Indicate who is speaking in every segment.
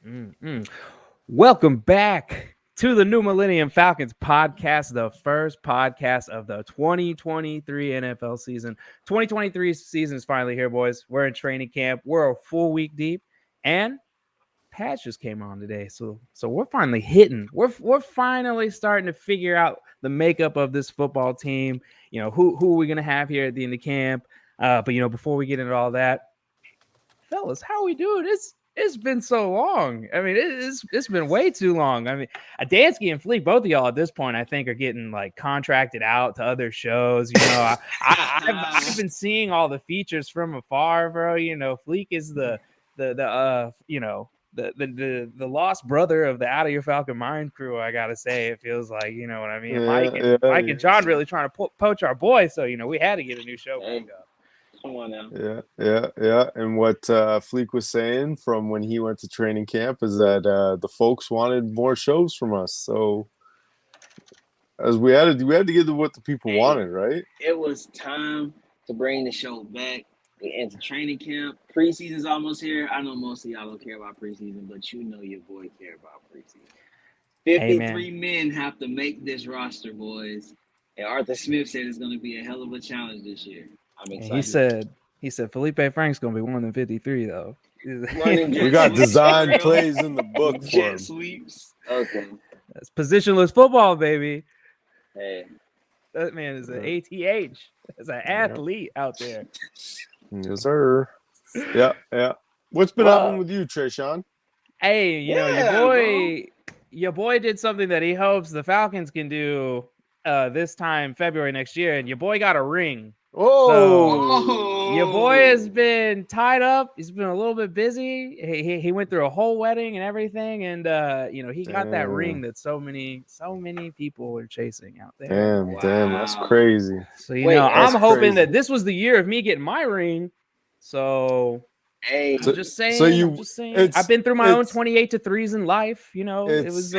Speaker 1: Mm-mm. Welcome back to the New Millennium Falcons podcast, the first podcast of the 2023 NFL season. 2023 season is finally here, boys. We're in training camp. We're a full week deep, and Patch just came on today, so we're finally hitting. We're finally starting to figure out the makeup of this football team. You know who are we gonna have here at the end of camp? But before we get into all that, fellas, how are we doing? It's been so long. I mean, it's been way too long. I mean, Dansky and Fleek, both of y'all at this point, I think, are getting like contracted out to other shows. I've been seeing all the features from afar, bro. Fleek is the lost brother of the Out of Your Falcon Mind crew. I gotta say, it feels like, you know what I mean. Mike and John really trying to poach our boy, so we had to get a new show back up.
Speaker 2: Come on now.
Speaker 3: Yeah. And what Fleek was saying from when he went to training camp is that the folks wanted more shows from us. So as we had to get to what the people wanted, right?
Speaker 2: It was time to bring the show back into training camp. Preseason's almost here. I know most of y'all don't care about preseason, but you know your boy care about preseason. 53 men have to make this roster, boys. And Arthur Smith said it's going to be a hell of a challenge this year. I'm excited.
Speaker 1: He said Felipe Frank's gonna be one of the 53 though.
Speaker 3: We got design plays in the book for him.
Speaker 2: Sweeps. Okay.
Speaker 1: That's positionless football, baby.
Speaker 2: Hey.
Speaker 1: That man is an ATH. That's an athlete out there.
Speaker 3: Yes, sir. Yeah. What's been happening with you, Trayshawn?
Speaker 1: Hey, your boy did something that he hopes the Falcons can do this time February next year, and your boy got a ring. So your boy has been tied up. He's been a little bit busy. He went through a whole wedding and everything, and he got that ring that so many people are chasing out there.
Speaker 3: Damn, that's crazy.
Speaker 1: So I'm hoping that this was the year of me getting my ring. So
Speaker 2: hey,
Speaker 1: I'm just saying. I've been through my own 28-3s in life. It was.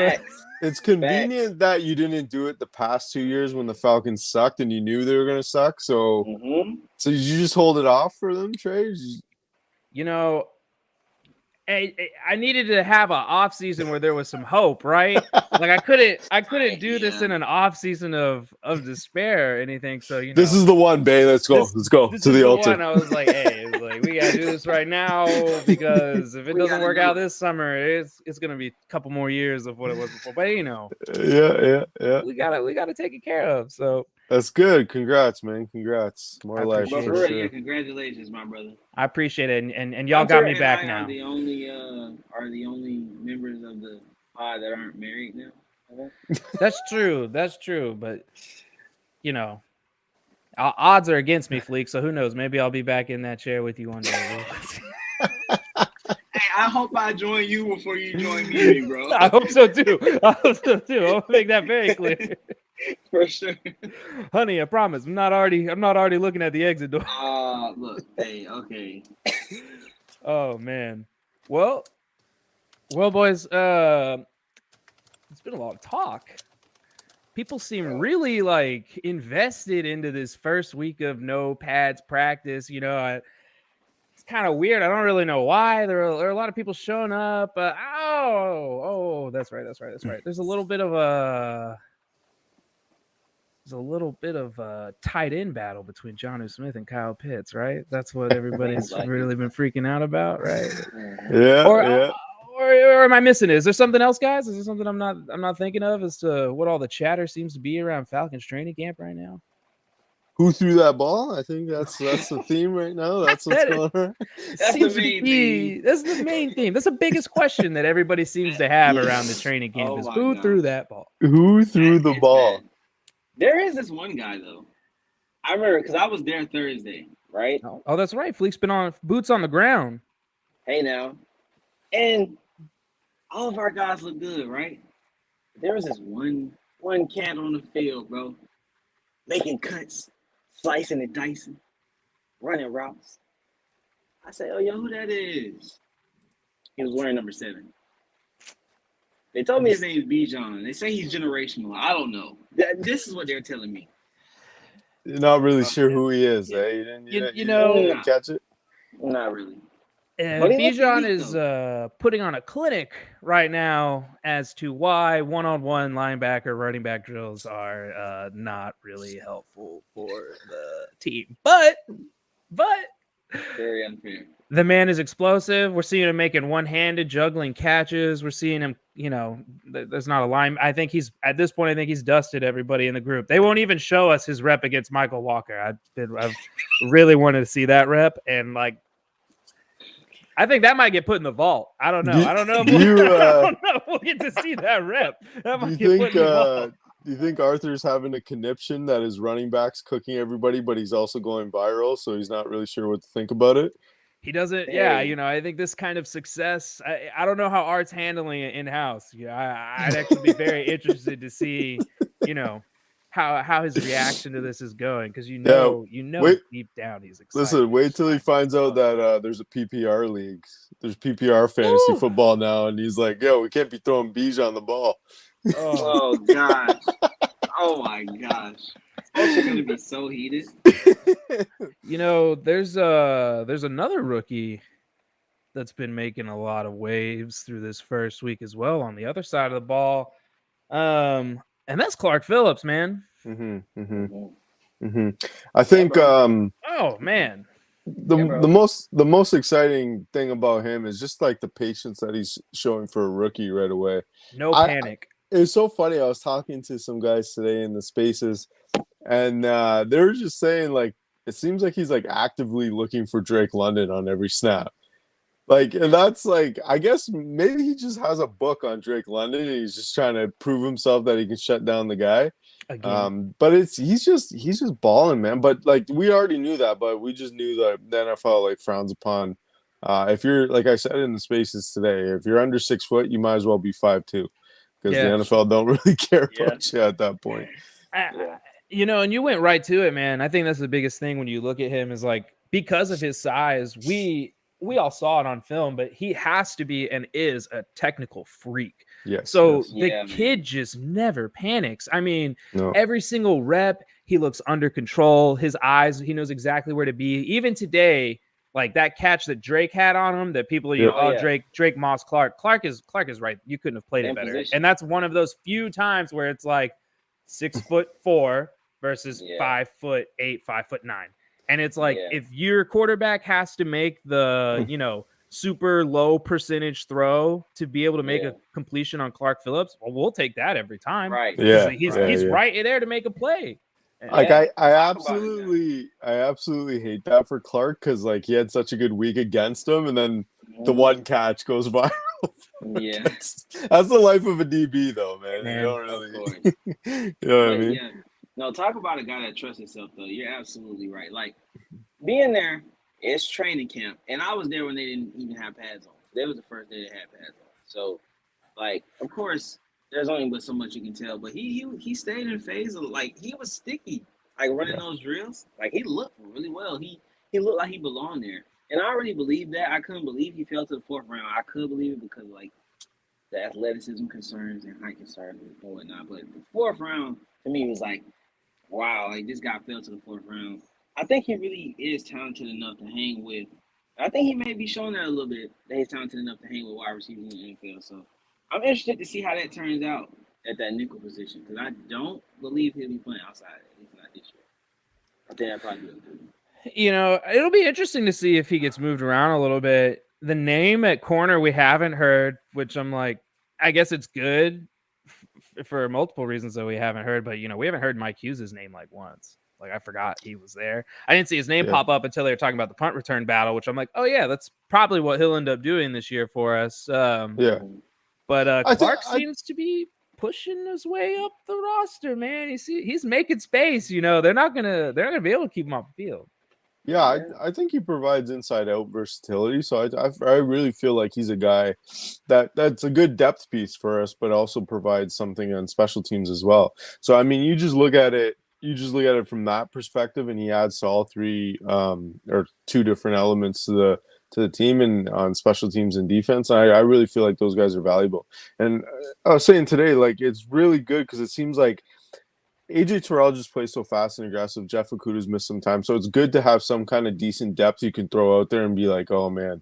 Speaker 3: It's convenient that you didn't do it the past 2 years when the Falcons sucked and you knew they were going to suck. So, So did you just hold it off for them, Trey?
Speaker 1: I needed to have an off season where there was some hope, right? Like I couldn't do this in an off season of despair or anything. So
Speaker 3: this is the one, Bay. Let's go to the altar.
Speaker 1: One I was like, hey, we gotta do this right now, because if it doesn't work out this summer, it's gonna be a couple more years of what it was before. But
Speaker 3: yeah,
Speaker 1: we gotta take it care of. So
Speaker 3: that's good. Congrats, man. Congrats. More life.
Speaker 2: Yeah, congratulations, my brother.
Speaker 1: I appreciate it, and y'all got me back now.
Speaker 2: Are the only members of the pod that aren't married now.
Speaker 1: That's true, but odds are against me, Fleek. So who knows? Maybe I'll be back in that chair with you one day.
Speaker 2: Hey, I hope I join you before you join me, bro.
Speaker 1: I hope so too. I'll make that very clear.
Speaker 2: For sure.
Speaker 1: Honey, I promise. I'm not already looking at the exit door.
Speaker 2: Look, hey, okay.
Speaker 1: Oh man. Well, boys, it's been a lot of talk. People seem really invested into this first week of no pads practice. It's kind of weird. I don't really know why. There are a lot of people showing up. That's right. There's a little bit of a tight end battle between Jonnu Smith and Kyle Pitts, right? That's what everybody's really been freaking out about, right?
Speaker 3: Yeah.
Speaker 1: Or am I missing it? Is there something else, guys? Is there something I'm not thinking of as to what all the chatter seems to be around Falcons training camp right now?
Speaker 3: Who threw that ball? I think that's the theme right now. That's what's going on.
Speaker 2: That's
Speaker 1: the main theme. That's the biggest question that everybody seems to have around the training camp is who threw that ball?
Speaker 3: Who threw the ball?
Speaker 2: Bad. There is this one guy, though. I remember because I was there Thursday, right?
Speaker 1: Oh, that's right. Fleek's been on boots on the ground.
Speaker 2: Hey, now. And all of our guys look good, right? There was this one cat on the field, bro, making cuts, slicing and dicing, running routes. I said, yo, who that is? He was wearing number 7. They told me his name is Bijan. They say he's generational. I don't know. This is what they're telling me.
Speaker 3: You're not really sure who he is, eh? You didn't catch it?
Speaker 2: Not really. But he looked
Speaker 1: Bijan
Speaker 2: elite,
Speaker 1: is putting on a clinic right now as to why one-on-one linebacker running back drills are not really helpful for the team. But
Speaker 2: Very unfair.
Speaker 1: the man is explosive. We're seeing him making one-handed juggling catches. We're seeing him, there's not a line. I think he's at this point. I think he's dusted everybody in the group. They won't even show us his rep against Michael Walker. I've really wanted to see that rep, and I think that might get put in the vault. I don't know. I don't know. I don't know. We'll get to see that rep. That might get put in the vault.
Speaker 3: Do you think Arthur's having a conniption that his running back's cooking everybody, but he's also going viral, so he's not really sure what to think about it?
Speaker 1: He doesn't. Yeah, I think this kind of success. I don't know how Art's handling it in house. I'd actually be very interested to see, how his reaction to this is going, because deep down he's excited.
Speaker 3: Listen, wait till he finds out that there's a PPR league. There's PPR fantasy football now, and he's like, "Yo, we can't be throwing Bijan on the ball."
Speaker 2: Oh gosh! Oh my gosh! Folks are gonna be so heated.
Speaker 1: There's another rookie that's been making a lot of waves through this first week as well on the other side of the ball. And that's Clark Phillips, man.
Speaker 3: I think
Speaker 1: oh man.
Speaker 3: The most exciting thing about him is just like the patience that he's showing for a rookie right away.
Speaker 1: No panic.
Speaker 3: It's so funny. I was talking to some guys today in the spaces, and they were just saying, like, it seems like he's like actively looking for Drake London on every snap. Like, and that's like, I guess maybe he just has a book on Drake London and he's just trying to prove himself that he can shut down the guy.
Speaker 1: Again.
Speaker 3: But he's just balling, man. But like, we already knew that, but we just knew that the NFL like frowns upon. If you're, like I said in the spaces today, if you're under 6 foot, you might as well be 5'2", because the NFL don't really care about you at that point.
Speaker 1: And you went right to it, man. I think that's the biggest thing when you look at him is like, because of his size, we all saw it on film, but he has to be and is a technical freak.
Speaker 3: Yes.
Speaker 1: So the kid just never panics. I mean, every single rep, he looks under control. His eyes, he knows exactly where to be. Even today, like that catch that Drake had on him, that people, Drake Moss Clark. Clark is right. You couldn't have played it better. Position. And that's one of those few times where it's like 6'4" versus 5'8", 5'9". And it's like, if your quarterback has to make the, super low percentage throw to be able to make a completion on Clark Phillips, well, we'll take that every time.
Speaker 2: Right.
Speaker 3: Yeah.
Speaker 1: He's right there to make a play.
Speaker 3: Like I absolutely hate that for Clark, because like he had such a good week against him, and then the one catch goes viral.
Speaker 2: Yeah.
Speaker 3: That's the life of a DB, though, man. You don't really. You know what I mean?
Speaker 2: Yeah. No, talk about a guy that trusts himself, though. You're absolutely right. Like, being there, it's training camp. And I was there when they didn't even have pads on. That was the first day they had pads on. So, like, of course, there's only but so much you can tell. But he stayed in phase of, like, he was sticky. Like, running those drills. Like, he looked really well. He looked like he belonged there. And I already believed that. I couldn't believe he fell to the 4th round. I could believe it because, like, the athleticism concerns and height concerns and whatnot. But the 4th round, to me, was like, wow, like this guy fell to the 4th round. I think he really is talented enough to hang with. I think he may be showing that a little bit, that he's talented enough to hang with wide receivers in the NFL. So I'm interested to see how that turns out at that nickel position, because I don't believe he'll be playing outside, at least not this year. I think that probably will do.
Speaker 1: It'll be interesting to see if he gets moved around a little bit. The name at corner we haven't heard, which I'm like, I guess it's good for multiple reasons that we haven't heard, but we haven't heard Mike Hughes' name like once. Like, I forgot he was there. I didn't see his name pop up until they were talking about the punt return battle, which I'm like, oh yeah, that's probably what he'll end up doing this year for us. But Clark seems to be pushing his way up the roster, man. He's making space. They're not gonna be able to keep him off the field.
Speaker 3: Yeah, I think he provides inside-out versatility. So I really feel like he's a guy that's a good depth piece for us, but also provides something on special teams as well. So I mean, you just look at it from that perspective, and he adds to all three or two different elements to the team and on special teams and defense. I really feel like those guys are valuable. And I was saying today, like, it's really good because it seems like AJ Terrell just plays so fast and aggressive. Jeff Okudah's missed some time. So it's good to have some kind of decent depth you can throw out there and be like, oh, man,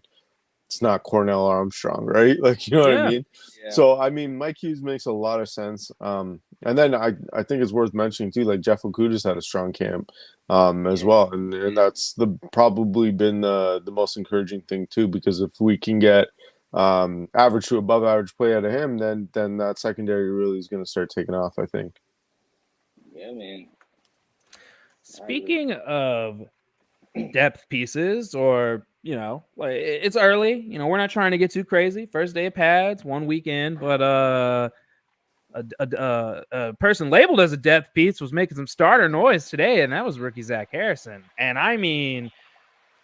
Speaker 3: it's not Cornell Armstrong, right? Like, you know what I
Speaker 1: Yeah.
Speaker 3: mean?
Speaker 2: Yeah.
Speaker 3: So, I mean, Mike Hughes makes a lot of sense. And then I think it's worth mentioning too, like Jeff Okuda's had a strong camp as
Speaker 2: Yeah.
Speaker 3: well. And that's probably been the most encouraging thing too, because if we can get average to above average play out of him, then that secondary really is going to start taking off, I think.
Speaker 2: Yeah, man.
Speaker 1: Speaking of depth pieces, or like it's early, we're not trying to get too crazy. First day of pads, 1 weekend, but a person labeled as a depth piece was making some starter noise today, and that was rookie Zach Harrison. And I mean,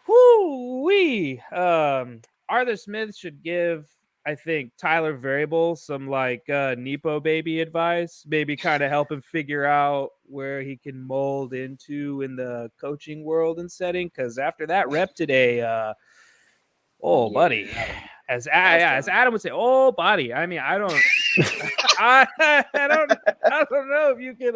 Speaker 1: whoo-wee. Arthur Smith should give, I think, Tyler Variable some like Nepo baby advice, maybe kind of help him figure out where he can mold into in the coaching world and setting. Because after that rep today, oh,
Speaker 2: Yeah,
Speaker 1: buddy, as Adam would say, oh, buddy. I mean, I don't, I don't know if you can,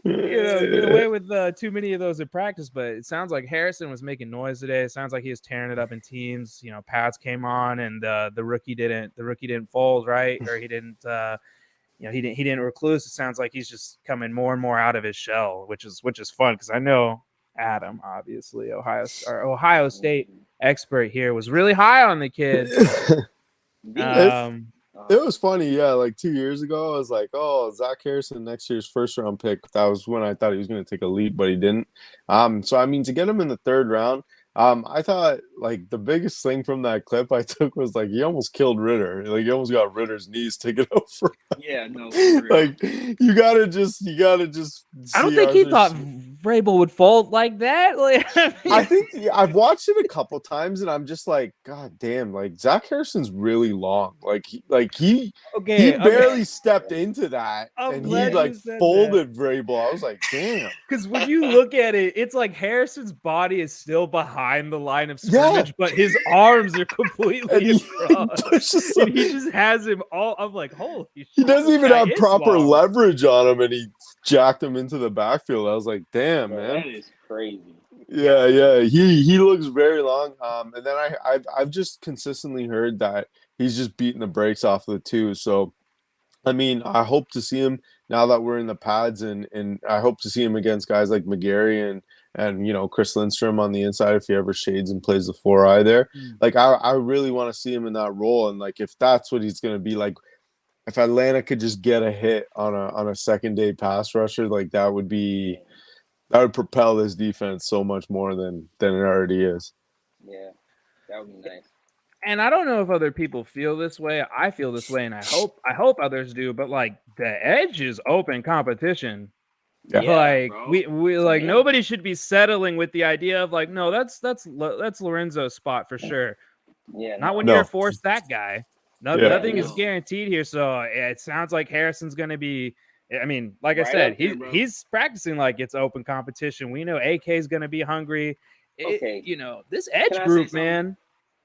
Speaker 1: get away with too many of those in practice. But it sounds like Harrison was making noise today. It sounds like he was tearing it up in teams. Pads came on, and the rookie didn't fold, right, or he didn't. He didn't recluse. It sounds like he's just coming more and more out of his shell, which is fun, because I know Adam, obviously Ohio State expert here, was really high on the kid.
Speaker 3: It was funny, yeah. Like 2 years ago, I was like, "Oh, Zach Harrison, next year's first round pick." That was when I thought he was going to take a leap, but he didn't. So I mean, to get him in the third round, I thought like the biggest thing from that clip I took was like he almost killed Ritter. Like he almost got Ritter's knees taken over.
Speaker 2: Yeah, no.
Speaker 3: Like you gotta just.
Speaker 1: I don't think he thought Vrabel would fold like that. Like,
Speaker 3: I think I've watched it a couple times, and I'm just like, God damn! Like Zach Harrison's really long. He barely stepped into that, and he like folded Vrabel. I was like, damn.
Speaker 1: Because when you look at it, it's like Harrison's body is still behind the line of scrimmage, but his arms are completely in front. And he just has him all. I'm like, holy shit.
Speaker 3: He doesn't even have proper leverage on him, and he jacked him into the backfield. I was like, damn, man.
Speaker 2: That is crazy.
Speaker 3: Yeah. He looks very long. And then I've just consistently heard that he's just beating the brakes off of the two. So, I mean, I hope to see him now that we're in the pads, and I hope to see him against guys like McGarry and Chris Lindstrom on the inside if he ever shades and plays the 4-eye there. Like I really want to see him in that role, and like if that's what he's going to be like. If Atlanta could just get a hit on a second day pass rusher, like that would propel this defense so much more than it already is.
Speaker 2: Yeah, that would be nice.
Speaker 1: And I don't know if other people feel this way. I feel this way, and I hope others do. But like the edge is open competition.
Speaker 3: Yeah.
Speaker 1: Like
Speaker 2: bro.
Speaker 1: we like nobody should be settling with the idea of like, no, that's Lorenzo's spot for sure.
Speaker 2: Yeah,
Speaker 1: not when you're forced that guy. Nothing is
Speaker 2: No.
Speaker 1: guaranteed here. So it sounds like Harrison's going to be. I mean, like I
Speaker 2: Right
Speaker 1: said,
Speaker 2: up there, bro.
Speaker 1: he's practicing like it's open competition. We know AK is going to be hungry.
Speaker 2: Okay.
Speaker 1: This edge group, man.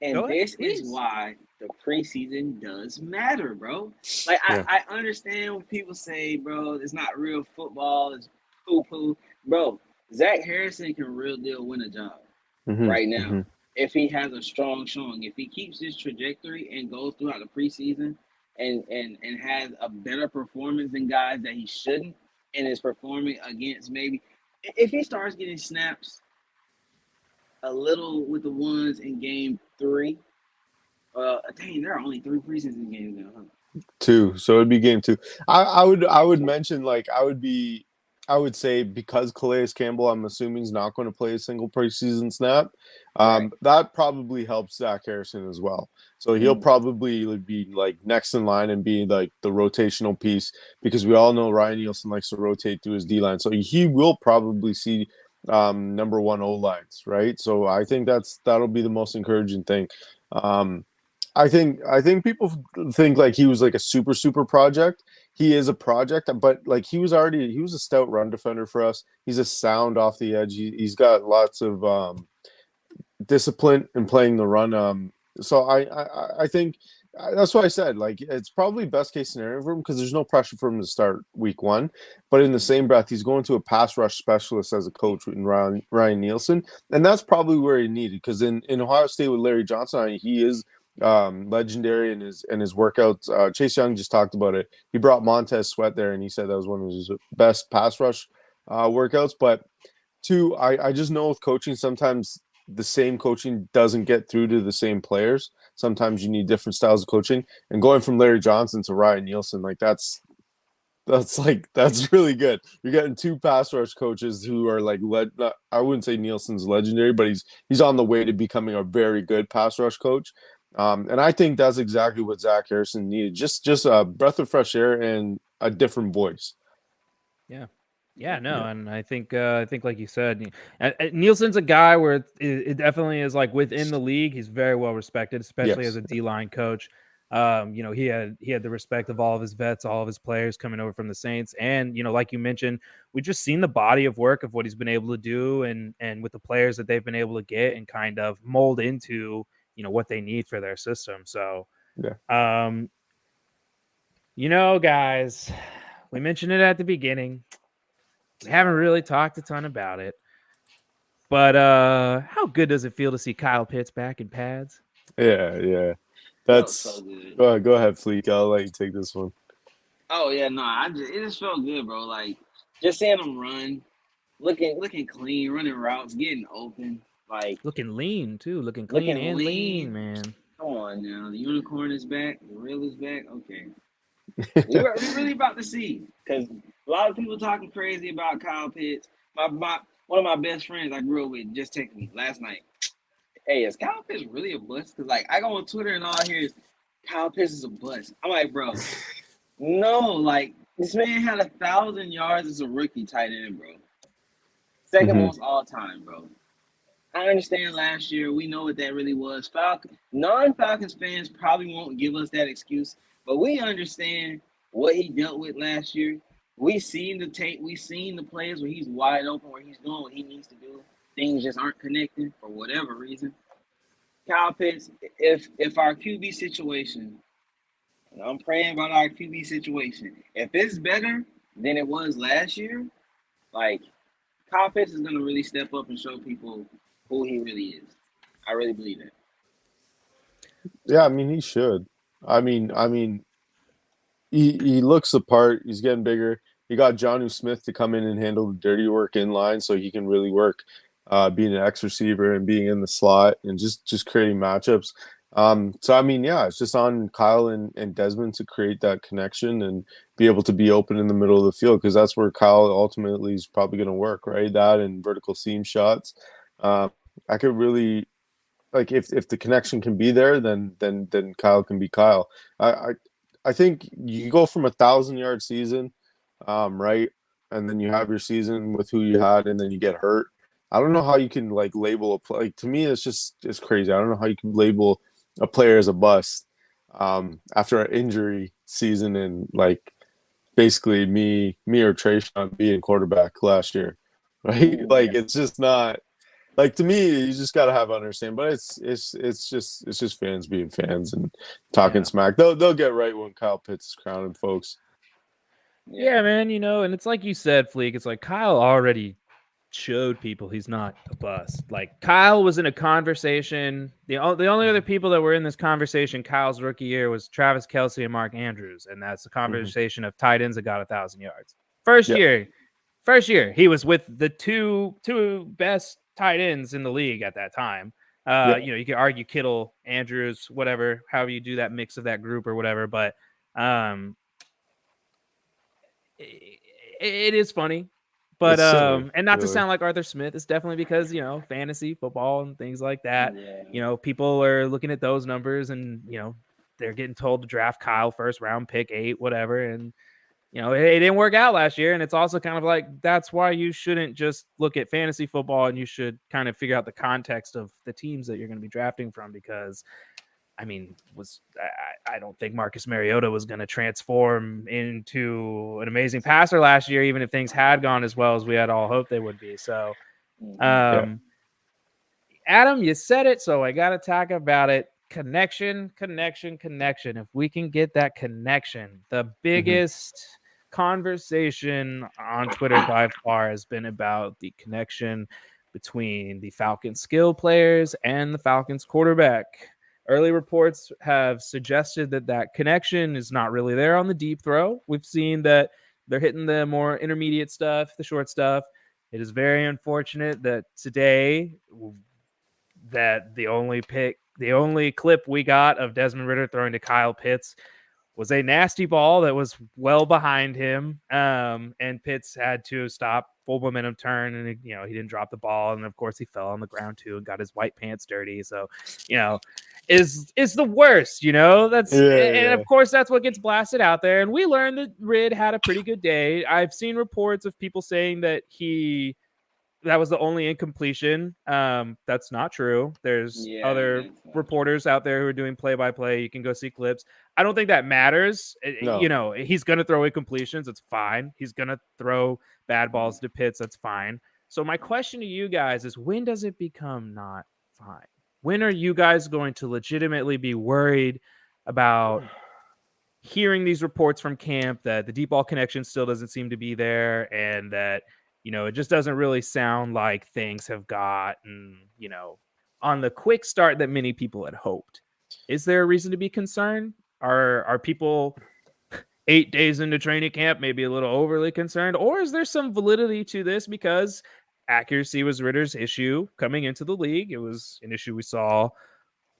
Speaker 2: And this is why the preseason does matter, bro. Like I understand when people say, bro, it's not real football, it's poo-poo. Bro, Zach Harrison can real deal win a job right now. If he has a strong showing, if he keeps his trajectory and goes throughout the preseason and has a better performance than guys that he shouldn't, and is performing against maybe if he starts getting snaps a little with the ones in game 3. Dang, there are only 3 preseason games now, huh?
Speaker 3: 2, so it'd be game 2. I would mention like I would say because Calais Campbell, I'm assuming, is not going to play a single preseason snap. That probably helps Zach Harrison as well. So he'll probably be like next in line and be like the rotational piece, because we all know Ryan Nielsen likes to rotate through his D-line. So he will probably see number 1 O-lines, right? So I think that'll be the most encouraging thing. I think people think like he was like a super project. He is a project, but like he was a stout run defender for us. He's a sound off the edge. He's got lots of discipline in playing the run. So I think That's what I said. Like, it's probably best case scenario for him because there's no pressure for him to start week one. But in the same breath, he's going to a pass rush specialist as a coach in Ryan Nielsen, and that's probably where he needed. Because in Ohio State with Larry Johnson, I mean, he is legendary in his workouts. Chase Young just talked about it. He brought Montez Sweat there, and he said that was one of his best pass rush workouts. But two, I just know with coaching, sometimes the same coaching doesn't get through to the same players. Sometimes you need different styles of coaching. And going from Larry Johnson to Ryan Nielsen, like that's really good. You're getting two pass rush coaches who are like I wouldn't say Nielsen's legendary, but he's on the way to becoming a very good pass rush coach. And I think that's exactly what Zach Harrison needed. Just a breath of fresh air and a different voice.
Speaker 1: Yeah, no, and I think like you said, Nielsen's a guy where it definitely is like within the league. He's very well respected, especially as a D-line coach. He had the respect of all of his vets, all of his players coming over from the Saints, and like you mentioned, we've just seen the body of work of what he's been able to do, and with the players that they've been able to get and kind of mold into what they need for their system. So, guys, we mentioned it at the beginning. We haven't really talked a ton about it, but how good does it feel to see Kyle Pitts back in pads?
Speaker 3: Yeah. That's
Speaker 2: so good.
Speaker 3: Go ahead, Fleek. I'll let you take this one.
Speaker 2: Oh yeah, no, it just felt good, bro. Like just seeing him run, looking clean, running routes, getting open, like
Speaker 1: looking lean too, looking clean and lean, man.
Speaker 2: Come on now, the unicorn is back, the real is back. Okay, we're really about to see, because a lot of people talking crazy about Kyle Pitts. One of my best friends I grew up with just texted me last night. Hey, is Kyle Pitts really a bust? Because like I go on Twitter and all I hear is Kyle Pitts is a bust. I'm like, bro, no, like this man had 1,000 yards as a rookie tight end, bro. Second most all time, bro. I understand last year. We know what that really was. Non-Falcons fans probably won't give us that excuse, but we understand what he dealt with last year. We seen the tape. We seen the plays where he's wide open, where he's doing what he needs to do. Things just aren't connecting for whatever reason. Kyle Pitts, if our QB situation, and I'm praying about our QB situation, if it's better than it was last year, like Kyle Pitts is gonna really step up and show people who he really is. I really believe that.
Speaker 3: Yeah, I mean he should. I mean, he looks the part. He's getting bigger. He got Jonnu Smith to come in and handle the dirty work in line, so he can really work being an X receiver and being in the slot and just creating matchups. So I mean, yeah, it's just on Kyle and Desmond to create that connection and be able to be open in the middle of the field, because that's where Kyle ultimately is probably going to work, right? That and vertical seam shots. I could really like if the connection can be there, then Kyle can be Kyle. I think you go from 1,000-yard season, right, and then you have your season with who you had, and then you get hurt. I don't know how you can like label a play. Like, to me, it's crazy. I don't know how you can label a player as a bust after an injury season and like basically me or Trayshawn being quarterback last year, right? Like it's just not like, to me, you just gotta have understanding. But it's just fans being fans and talking smack. They'll get right when Kyle Pitts is crowning, folks.
Speaker 1: Yeah, man. And it's like you said, Fleek. It's like Kyle already showed people he's not a bust. Like Kyle was in a conversation. The only other people that were in this conversation Kyle's rookie year was Travis Kelce and Mark Andrews, and that's the conversation of tight ends that got 1,000 yards. First year, he was with the two best tight ends in the league at that time. You could argue Kittle, Andrews, whatever, however you do that mix of that group or whatever, but it is funny. But and not to sound like Arthur Smith, it's definitely because fantasy football and things like that. People are looking at those numbers and they're getting told to draft Kyle first round pick 8, whatever, and it didn't work out last year. And it's also kind of like that's why you shouldn't just look at fantasy football, and you should kind of figure out the context of the teams that you're going to be drafting from, because I mean, I don't think Marcus Mariota was going to transform into an amazing passer last year, even if things had gone as well as we had all hoped they would be. So, Adam, you said it, so I got to talk about it. connection. If we can get that connection, the biggest conversation on Twitter by far has been about the connection between the Falcons skill players and the Falcons quarterback. Early reports have suggested that connection is not really there on the deep throw. We've seen that they're hitting the more intermediate stuff, the short stuff. It is very unfortunate that today that the only clip we got of Desmond Ridder throwing to Kyle Pitts was a nasty ball that was well behind him. And Pitts had to stop full momentum turn, and he didn't drop the ball. And of course he fell on the ground too and got his white pants dirty. So, is the worst, of course that's what gets blasted out there. And we learned that Rid had a pretty good day. I've seen reports of people saying that that was the only incompletion. That's not true. There's other reporters out there who are doing play-by-play. You can go see clips. I don't think that matters.
Speaker 3: No.
Speaker 1: He's going to throw incompletions. It's fine. He's going to throw bad balls to Pitts. That's fine. So my question to you guys is, when does it become not fine? When are you guys going to legitimately be worried about hearing these reports from camp that the deep ball connection still doesn't seem to be there, and that it just doesn't really sound like things have gotten, on the quick start that many people had hoped? Is there a reason to be concerned? Are people 8 days into training camp maybe a little overly concerned? Or is there some validity to this because accuracy was Ridder's issue coming into the league? It was an issue we saw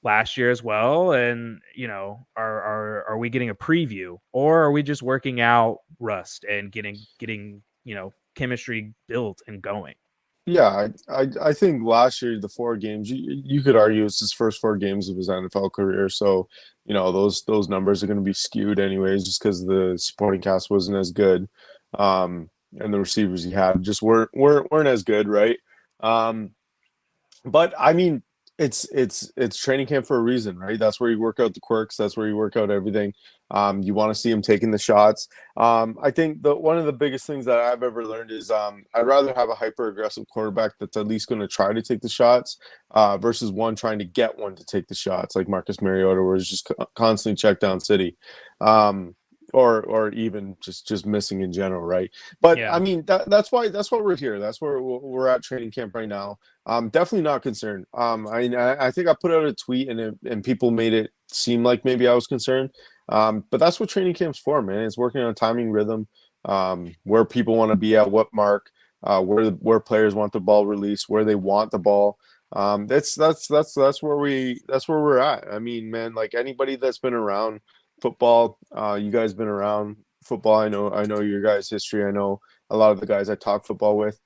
Speaker 1: last year as well. And, are we getting a preview, or are we just working out rust and getting chemistry built and going?
Speaker 3: Yeah, I think last year, the 4 games, you could argue it's his first 4 games of his NFL career. So, those numbers are going to be skewed anyways, just because the supporting cast wasn't as good. And the receivers he had just weren't as good, right? But I mean, it's training camp for a reason, right? That's where you work out the quirks. That's where you work out everything. You want to see him taking the shots. I think one of the biggest things that I've ever learned is I'd rather have a hyper aggressive quarterback that's at least going to try to take the shots versus one trying to get one to take the shots, like Marcus Mariota, where it's just constantly check down city. Or even just missing in general, right? But yeah. I mean, that's why we're here. That's where we're at training camp right now. Definitely not concerned. I think I put out a tweet and people made it seem like maybe I was concerned. But that's what training camp's for, man. It's working on timing, rhythm, where people want to be at what mark, where players want the ball released, where they want the ball. That's where we're at. I mean, man, like anybody that's been around football, you guys been around football. I know your guys' history. I know a lot of the guys I talk football with.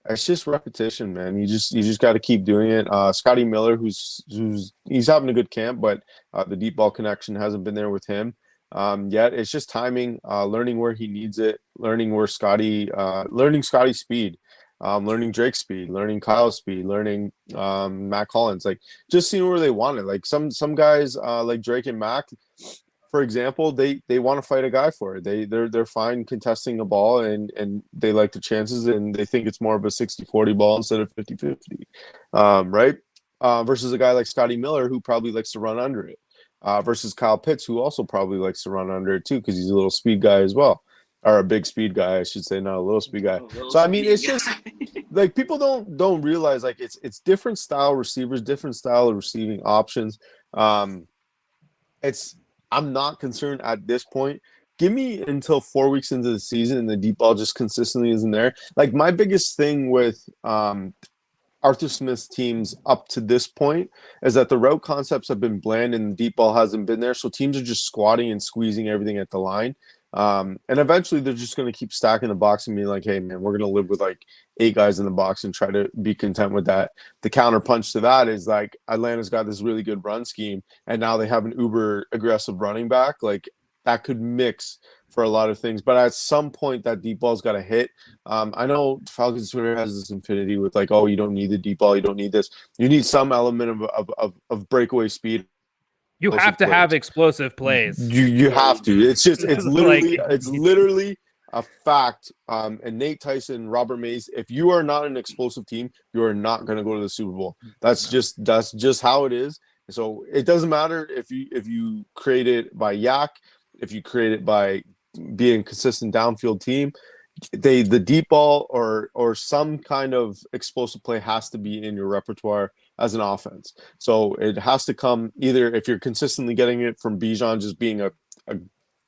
Speaker 3: It's just repetition, man. You just got to keep doing it. Scotty Miller, he's having a good camp, but the deep ball connection hasn't been there with him yet. It's just timing, learning where he needs it, learning Scotty's speed, learning Drake's speed, learning Kyle's speed, learning Mac Hollins. Like just seeing where they want it. Like some guys like Drake and Mac, for example, they want to fight a guy for it. They're fine contesting the ball and they like the chances and they think it's more of a 60-40 ball instead of 50-50, right? Versus a guy like Scotty Miller who probably likes to run under it. Versus Kyle Pitts who also probably likes to run under it too because he's a little speed guy as well, or a big speed guy, I should say, not a little speed guy. So I mean, it's just like people don't realize like it's different style receivers, different style of receiving options. I'm not concerned at this point. Give me until 4 weeks into the season and the deep ball just consistently isn't there. Like my biggest thing with Arthur Smith's teams up to this point is that the route concepts have been bland and the deep ball hasn't been there. So teams are just squatting and squeezing everything at the line. And eventually they're just going to keep stacking the box and be like, hey, man, we're going to live with like 8 guys in the box and try to be content with that. The counterpunch to that is like Atlanta's got this really good run scheme and now they have an uber aggressive running back. Like that could mix for a lot of things. But at some point that deep ball's got to hit. I know Falcons Twitter has this infinity with like, oh, you don't need the deep ball. You don't need this. You need some element of breakaway speed.
Speaker 1: You have to have explosive plays.
Speaker 3: You have to. It's literally a fact. And Nate Tyson, Robert Mays, if you are not an explosive team, you are not going to go to the Super Bowl. That's just how it is. So it doesn't matter if you create it by yak, if you create it by being a consistent downfield team. The deep ball or some kind of explosive play has to be in your repertoire as an offense. So it has to come either if you're consistently getting it from Bijan just being a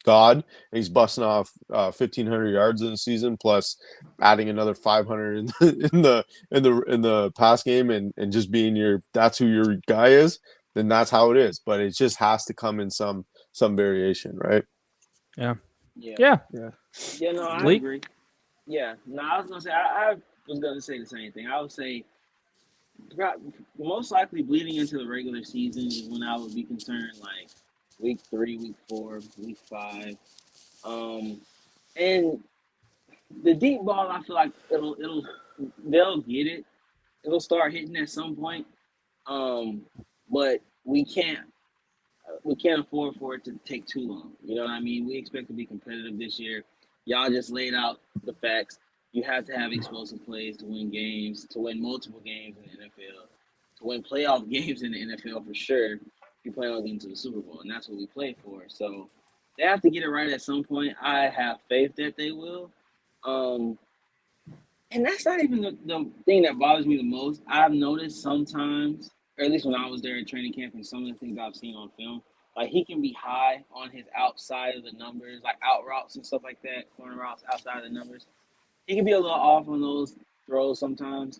Speaker 3: god and he's busting off 1,500 yards in the season plus adding another 500 in the pass game and just being that's who your guy is, then that's how it is. But it just has to come in some variation, right?
Speaker 1: Yeah.
Speaker 2: Yeah.
Speaker 3: Yeah.
Speaker 2: Yeah, no, I
Speaker 1: Leak?
Speaker 2: agree. Yeah. No, I was gonna say I was gonna say the same thing. I would say most likely bleeding into the regular season is when I would be concerned, like week 3, week 4, week 5. And the deep ball, I feel like they'll get it. It'll start hitting at some point. But we can't afford for it to take too long. You know what I mean? We expect to be competitive this year. Y'all just laid out the facts. You have to have explosive plays to win games, to win multiple games in the NFL, to win playoff games in the NFL for sure. If you plan on getting to the Super Bowl, and that's what we play for. So they have to get it right at some point. I have faith that they will. Um, and that's not even the thing that bothers me the most. I've noticed sometimes, or at least when I was there at training camp and some of the things I've seen on film, like he can be high on his outside of the numbers, like out routes and stuff like that, corner routes outside of the numbers. He can be a little off on those throws sometimes.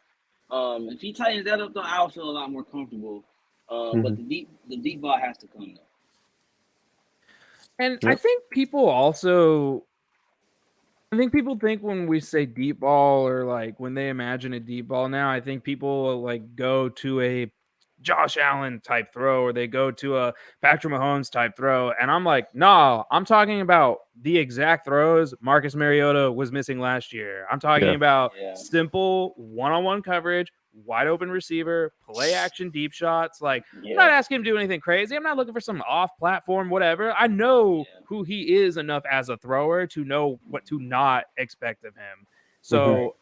Speaker 2: If he tightens that up though, I'll feel a lot more comfortable. But
Speaker 3: Mhm.
Speaker 2: the deep ball has to come though.
Speaker 1: And I
Speaker 3: Yep.
Speaker 1: think people also I think people think when we say deep ball or like when they imagine a deep ball now, I think people like go to a Josh Allen type throw or they go to a Patrick Mahomes type throw. And I'm like, no, I'm talking about the exact throws Marcus Mariota was missing last year. I'm talking
Speaker 3: Yeah.
Speaker 1: about
Speaker 2: Yeah,
Speaker 1: simple one-on-one coverage, wide open receiver, play action deep shots. Like, I'm
Speaker 2: yeah,
Speaker 1: not asking him to do anything crazy. I'm not looking for some off platform, whatever. I know
Speaker 2: yeah.
Speaker 1: who he is enough as a thrower to know what to not expect of him.
Speaker 3: Mhm.
Speaker 2: Right.
Speaker 1: So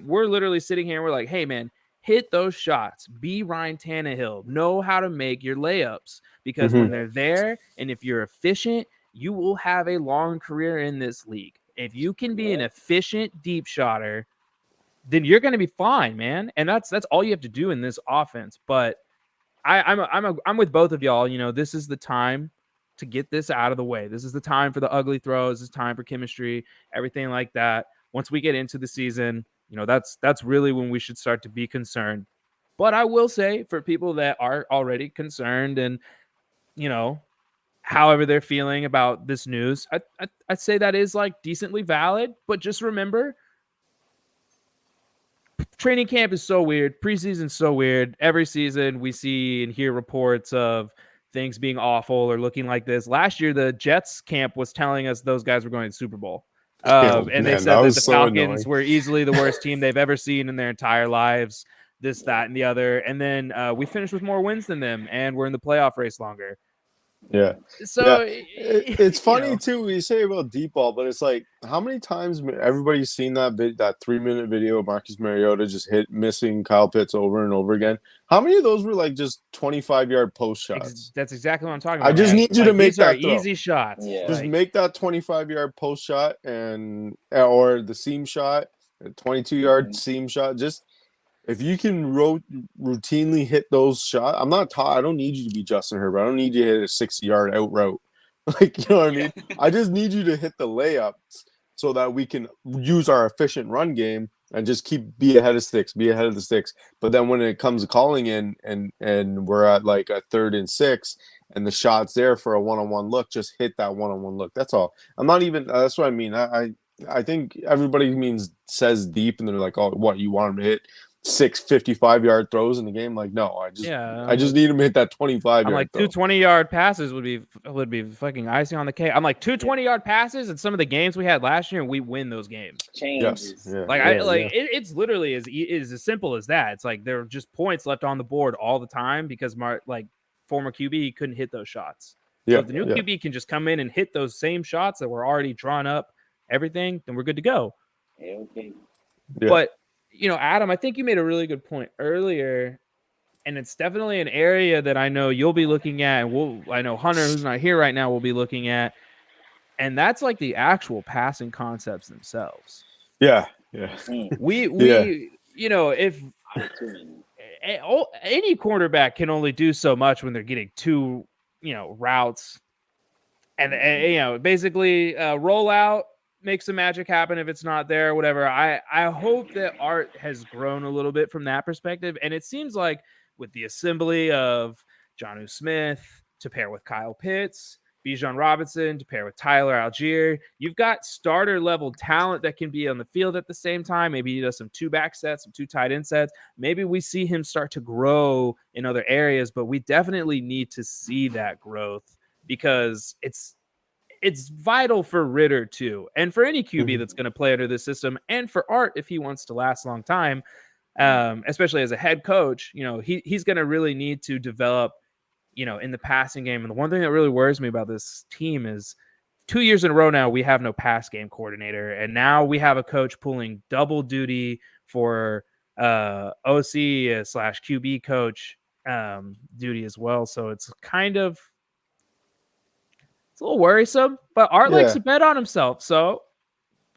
Speaker 1: we're literally sitting here. And we're like, hey man, hit those shots. Be Ryan Tannehill. Know how to make your layups because when
Speaker 3: Mhm.
Speaker 1: they're there and if you're efficient, you will have a long career in this league. If you can be an
Speaker 2: Yeah.
Speaker 1: efficient deep shotter, then you're going to be fine, man. And that's all you have to do in this offense. But I'm with both of y'all. You know, this is the time to get this out of the way. This is the time for the ugly throws. This is time for chemistry, everything like that. Once we get into the season, you know, that's really when we should start to be concerned. But I will say for people that are already concerned and, you know, however they're feeling about this news, I'd say that is like decently valid. But just remember, training camp is so weird. Preseason's so weird. Every season we see and hear reports of things being awful or looking like this. Last year, the Jets camp was telling us those guys were going to the Super Bowl.
Speaker 3: Yeah,
Speaker 1: And they
Speaker 3: man, that
Speaker 1: said that the
Speaker 3: was so
Speaker 1: Falcons
Speaker 3: annoying.
Speaker 1: were easily the worst team they've ever seen in their entire lives. This, that, and the other. And then we finished with more wins than them, and we're in the playoff race longer.
Speaker 3: Yeah. Yeah.
Speaker 1: So,
Speaker 3: It's
Speaker 1: you
Speaker 3: funny
Speaker 1: know,
Speaker 3: too. You say about deep ball, but it's like how many times everybody's seen that 3-minute video of Marcus Mariota just missing Kyle Pitts over and over again. How many of those were like just 25-yard post shots?
Speaker 1: that's exactly what I'm talking
Speaker 3: I
Speaker 1: about,
Speaker 3: just
Speaker 1: man.
Speaker 3: need you to
Speaker 1: Like,
Speaker 3: make
Speaker 1: these are
Speaker 3: that throw.
Speaker 1: easy shots.
Speaker 2: Yeah.
Speaker 3: Just
Speaker 1: Like,
Speaker 3: make that 25-yard post shot or the seam shot, a 22-yard
Speaker 2: Mhm.
Speaker 3: seam shot. Just if you can routinely hit those shots, I don't need you to be Justin Herbert. I don't need you to hit a 60-yard out route. Like, you know what I
Speaker 2: Yeah.
Speaker 3: mean? I just need you to hit the layups so that we can use our efficient run game and just be ahead of the sticks. But then when it comes to calling in and we're at like a 3rd and 6 and the shot's there for a one-on-one look, just hit that one-on-one look. That's all. I'm not even that's what I mean. I think everybody says deep and they're like, oh, what, you want him to hit 6 55-yard throws in the game? Like, no,
Speaker 1: yeah,
Speaker 3: I just need him to hit that
Speaker 1: I'm
Speaker 3: 25-yard
Speaker 1: like two
Speaker 3: throw.
Speaker 1: 20-yard passes would be fucking icing on the cake. I'm like 2 20-yard passes in some of the games we had last year, and we win those games.
Speaker 3: Yes.
Speaker 2: Changes.
Speaker 3: Yeah.
Speaker 1: Like
Speaker 3: Yeah. Yeah.
Speaker 1: it's literally is as simple as that. It's like there are just points left on the board all the time because former QB couldn't hit those shots. So
Speaker 3: Yeah.
Speaker 1: if the new
Speaker 3: Yeah.
Speaker 1: QB can just come in and hit those same shots that were already drawn up, everything, then we're good to go.
Speaker 2: Yeah, okay.
Speaker 3: Yeah.
Speaker 1: But you know, Adam, I think you made a really good point earlier. and it's definitely an area that I know you'll be looking at, and I know Hunter, who's not here right now, will be looking at, and that's like the actual passing concepts themselves.
Speaker 3: Yeah.
Speaker 1: We if any quarterback can only do so much when they're getting two routes, and basically roll out, make some magic happen if it's not there, whatever. I hope that Art has grown a little bit from that perspective, and it seems like with the assembly of Jonnu Smith to pair with Kyle Pitts, Bijan Robinson to pair with Tyler Algier, you've got starter level talent that can be on the field at the same time. Maybe he does some 2-back sets, some 2 tight end sets. Maybe we see him start to grow in other areas, but we definitely need to see that growth, because it's vital for Ritter too, and for any QB that's going to play under this system, and for Art if he wants to last a long time, especially as a head coach. He's going to really need to develop in the passing game. And the one thing that really worries me about this team is 2 years in a row now we have no pass game coordinator, and now we have a coach pulling double duty for OC / QB coach duty as well. So it's kind of a little worrisome, but Art likes to bet on himself, so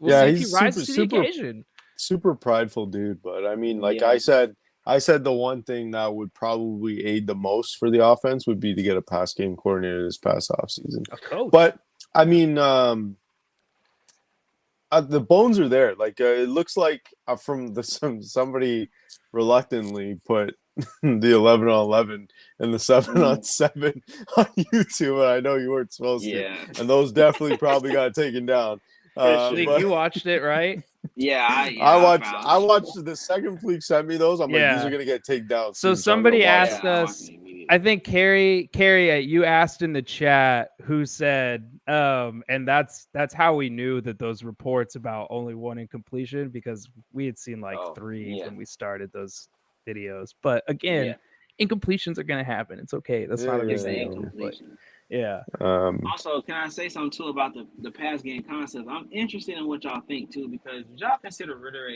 Speaker 1: we'll see if he rises to the occasion.
Speaker 3: Super prideful dude, but I mean, like I said the one thing that would probably aid the most for the offense would be to get a pass game coordinator this past offseason. But I mean, the bones are there. Like it looks like from somebody reluctantly put the 11 on 11 and the 7 on 7 on YouTube, and I know you weren't supposed to, and those definitely probably got taken down.
Speaker 1: But you watched it, right?
Speaker 3: I watched the second Fleek sent me those. I'm like, these are gonna get taken down.
Speaker 1: So somebody asked us, I think Carrie, you asked in the chat who said, and that's how we knew that those reports about only 1 incompletion, because we had seen like 3 when we started those videos. But again, incompletions are gonna happen. It's okay. That's not a big deal. Yeah.
Speaker 2: Also, can I say something too about the pass game concept? I'm interested in what y'all think too, because would y'all consider Ritter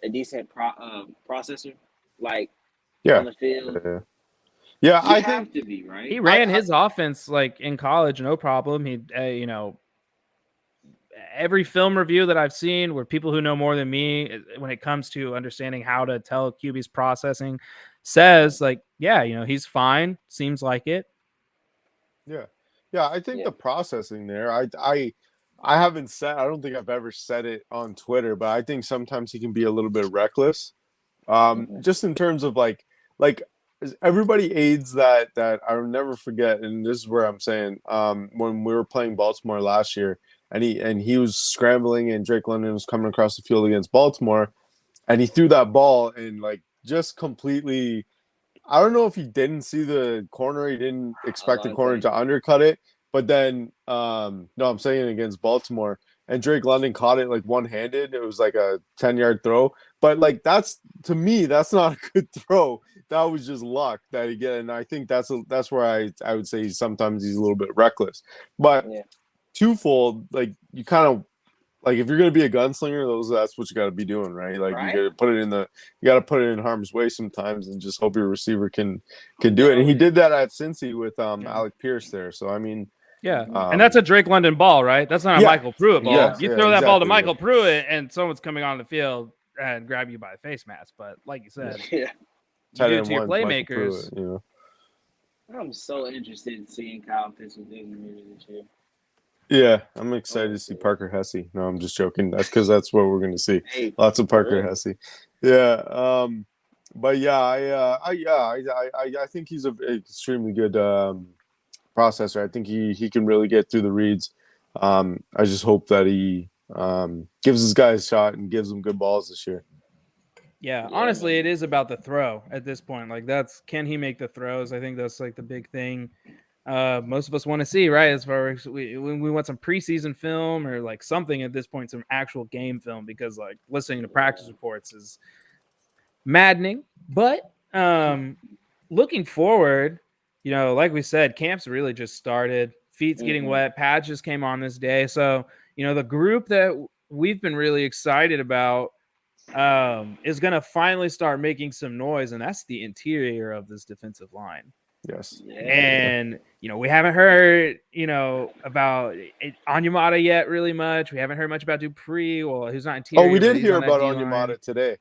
Speaker 2: a decent processor, like on the field?
Speaker 3: Yeah,
Speaker 2: I think to be right.
Speaker 1: He ran his offense like in college, no problem. He, every film review that I've seen, where people who know more than me when it comes to understanding how to tell QB's processing, says like, he's fine. Seems like it.
Speaker 3: Yeah, I think the processing there, I haven't said, I don't think I've ever said it on Twitter, but I think sometimes he can be a little bit reckless. Just in terms of like everybody aids that I'll never forget, and this is where I'm saying, when we were playing Baltimore last year, and he was scrambling, and Drake London was coming across the field against Baltimore, and he threw that ball and like just completely, I don't know if he didn't see the corner. He didn't expect the corner to undercut it. But then, no, I'm saying against Baltimore, and Drake London caught it like one-handed. It was like a 10-yard throw. But like to me, that's not a good throw. That was just luck that he get. And I think that's where I would say sometimes he's a little bit reckless. But twofold, like you kind of, like if you're gonna be a gunslinger, that's what you got to be doing, right? Like you got to put it in harm's way sometimes, and just hope your receiver can do it. And he did that at Cincy with Alec Pierce there. So I mean,
Speaker 1: and that's a Drake London ball, right? That's not a Michael Pruitt ball. You throw that ball to Michael Pruitt, and someone's coming on the field and grab you by the face mask. But like you said, you do it to your playmakers.
Speaker 2: I'm so interested in seeing Kyle Pitts with Disney this year.
Speaker 3: Yeah, I'm excited to see Parker Hesse. No, I'm just joking. That's because that's what we're going to see. Lots of Parker Hesse. Yeah, but yeah, I think he's an extremely good processor. I think he can really get through the reads. I just hope that he gives his guys a shot and gives them good balls this year.
Speaker 1: Yeah, honestly, it is about the throw at this point. Like can he make the throws? I think that's like the big thing. Most of us want to see, right? As far as we want some preseason film or like something at this point, some actual game film, because like listening to practice reports is maddening. But looking forward, like we said, camp's really just started. Feet's getting wet. Pads just came on this day. So, the group that we've been really excited about is going to finally start making some noise, and that's the interior of this defensive line.
Speaker 3: Yes.
Speaker 2: Yeah.
Speaker 1: And, we haven't heard, about Onyemata yet really much. We haven't heard much about Dupree. Well, who's not interior.
Speaker 3: Oh, we did
Speaker 1: but he's
Speaker 3: hear
Speaker 1: on that
Speaker 3: about
Speaker 1: D-line.
Speaker 3: Onyemata today.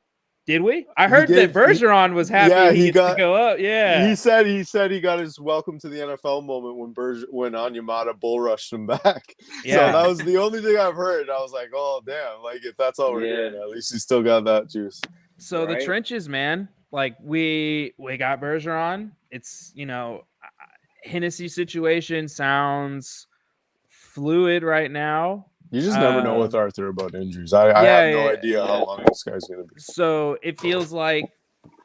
Speaker 1: Did we? I heard that Bergeron was happy he gets to go up. Yeah.
Speaker 3: He said he got his welcome to the NFL moment when Onyemata bull rushed him back.
Speaker 1: Yeah.
Speaker 3: So that was the only thing I've heard. I was like, oh damn, like if that's all we're hearing, at least he still got that juice.
Speaker 1: So the trenches, man. Like we got Bergeron. It's Hennessy situation sounds fluid right now.
Speaker 3: You just never know with Arthur about injuries. I have no idea how long this guy's going to be.
Speaker 1: So it feels like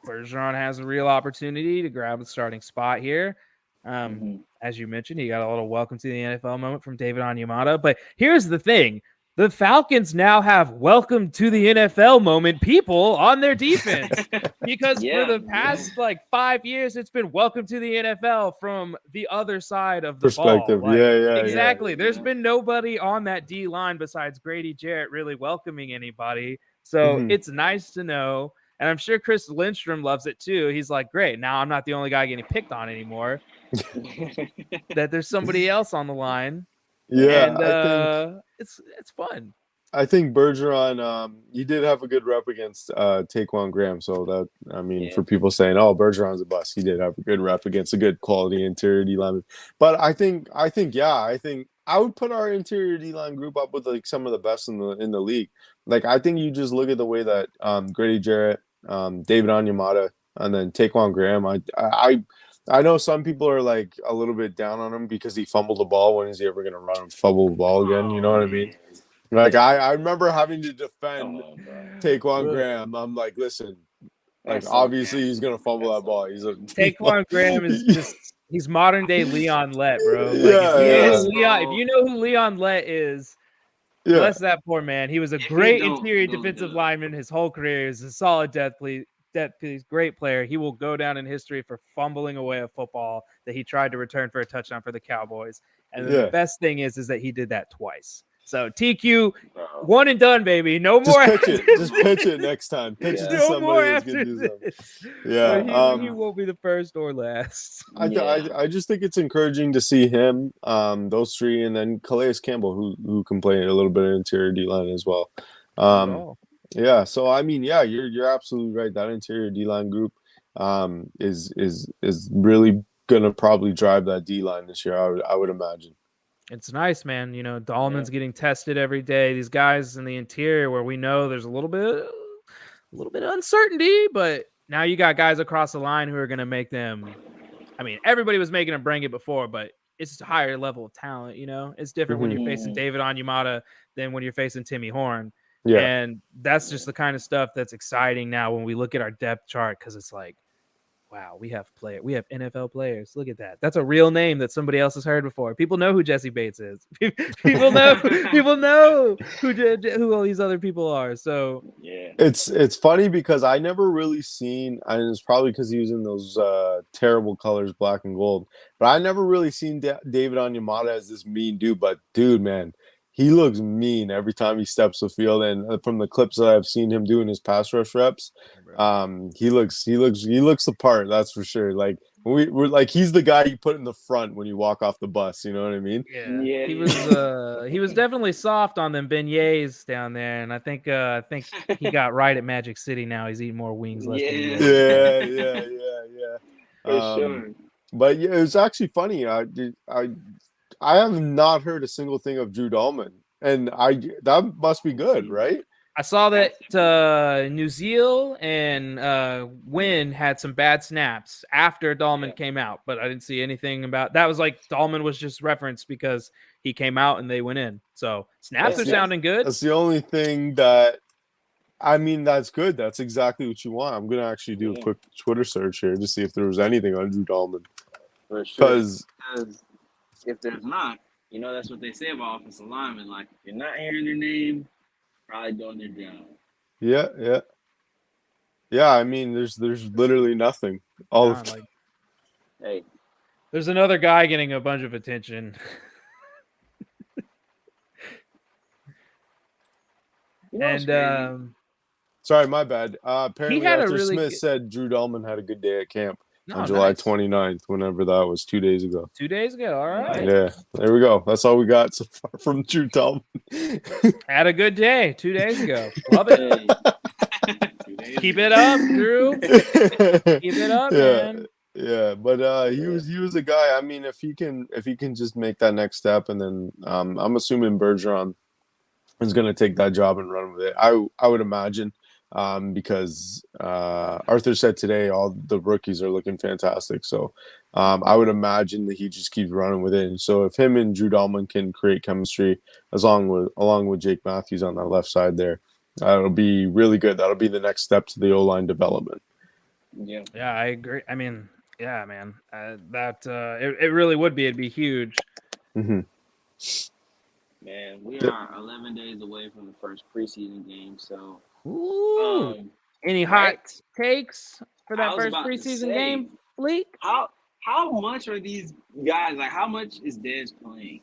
Speaker 1: Bergeron has a real opportunity to grab the starting spot here. As you mentioned, he got a little welcome to the NFL moment from David Onyemata. But here's the thing. The Falcons now have welcome to the NFL moment people on their defense because for the past 5 years, it's been welcome to the NFL from the other side of the
Speaker 3: perspective.
Speaker 1: Ball.
Speaker 3: Exactly.
Speaker 1: Yeah. There's been nobody on that D line besides Grady Jarrett really welcoming anybody. So it's nice to know. And I'm sure Chris Lindstrom loves it too. He's like, great. Now I'm not the only guy getting picked on anymore. That there's somebody else on the line.
Speaker 3: Yeah,
Speaker 1: and
Speaker 3: I think
Speaker 1: it's fun.
Speaker 3: I think Bergeron, he did have a good rep against Taquan Graham. So for people saying, "Oh, Bergeron's a bust," he did have a good rep against a good quality interior D lineman. But I think I would put our interior D line group up with some of the best in the league. Like I think you just look at the way that Grady Jarrett, David Onyemata, and then Taquan Graham. I know some people are like a little bit down on him because he fumbled the ball. When is he ever going to run and fumble the ball again? You know what I mean? Like I remember having to defend Taquan Graham. I'm like, listen, obviously he's going to fumble that ball.
Speaker 1: Taquan Graham is he's modern day Leon Lett, bro. If you know who Leon Lett is, bless that poor man. He was a great interior defensive lineman his whole career. He's a solid great player. He will go down in history for fumbling away a football that he tried to return for a touchdown for the Cowboys. And then the best thing is that he did that twice. So TQ, one and done, baby. No more.
Speaker 3: Just pitch it next time. Pitch it to somebody that's going to do something. Yeah,
Speaker 1: he won't be the first or last.
Speaker 3: I just think it's encouraging to see him, those three, and then Calais Campbell, who can play a little bit of interior D line as well. Yeah, so you're absolutely right. That interior D line group is really gonna probably drive that D line this year. I would imagine.
Speaker 1: It's nice, man. Dahlman's getting tested every day. These guys in the interior where we know there's a little bit of uncertainty, but now you got guys across the line who are gonna make them. I mean, everybody was making them bring it before, but it's just a higher level of talent. It's different when you're facing David Onyemata than when you're facing Timmy Horn. Yeah. And that's just the kind of stuff that's exciting now when we look at our depth chart, because it's like, wow, we have NFL players. Look at that. That's a real name that somebody else has heard before. People know who Jesse Bates is. People know who all these other people are. So
Speaker 3: it's funny because I never really seen, and it's probably because he was in those terrible colors, black and gold. But I never really seen David Onyemata as this mean dude. But dude, man, he looks mean every time he steps the field, and from the clips that I've seen him doing his pass rush reps, he looks the part. That's for sure. Like we're like, he's the guy you put in the front when you walk off the bus. You know what I mean?
Speaker 1: Yeah. He was definitely soft on them beignets down there, and I think he got right at Magic City. Now he's eating more wings.
Speaker 3: Yeah. For
Speaker 2: sure.
Speaker 3: But yeah, it was actually funny. I have not heard a single thing of Drew Dahlman, and that must be good, right?
Speaker 1: I saw that New Zealand and Wynn had some bad snaps after Dahlman came out, but I didn't see anything about that. Was like Dahlman was just referenced because he came out and they went in. So snaps are sounding good.
Speaker 3: That's the only thing that's good. That's exactly what you want. I'm gonna actually do a quick Twitter search here to see if there was anything on Drew Dahlman.
Speaker 2: For sure. Because if there's not, that's what they say about offensive linemen. Like, if you're not hearing their name, probably doing their job.
Speaker 3: Yeah. I mean, there's literally nothing.
Speaker 1: There's another guy getting a bunch of attention.
Speaker 3: Sorry, my bad. Apparently,
Speaker 1: had a
Speaker 3: Arthur
Speaker 1: really
Speaker 3: Smith
Speaker 1: good-
Speaker 3: said Drew Dahlman had a good day at camp on
Speaker 1: No,
Speaker 3: July
Speaker 1: nice.
Speaker 3: 29th, whenever that was 2 days ago.
Speaker 1: 2 days ago. All right.
Speaker 3: Yeah, there we go. That's all we got so far from Drew Dahlman.
Speaker 1: Had a good day 2 days ago. Love it. Keep it up, Drew. Keep it up, man.
Speaker 3: Yeah, but he was a guy. I mean, if he can just make that next step, and then I'm assuming Bergeron is going to take that job and run with it. I would imagine, because Arthur said today all the rookies are looking fantastic. So I would imagine that he just keeps running with it. And so if him and Drew Dahlman can create chemistry along with Jake Matthews on that left side there, that'll be really good. That'll be the next step to the O-line development.
Speaker 2: Yeah.
Speaker 1: Yeah, I agree. I mean, yeah, man, it really would be. It'd be huge.
Speaker 3: Mm-hmm.
Speaker 2: Man, we are 11 days away from the first preseason game. So,
Speaker 1: Ooh. Any hot takes for that first preseason game, Fleek?
Speaker 2: How much are these guys, like, how much is Dez playing?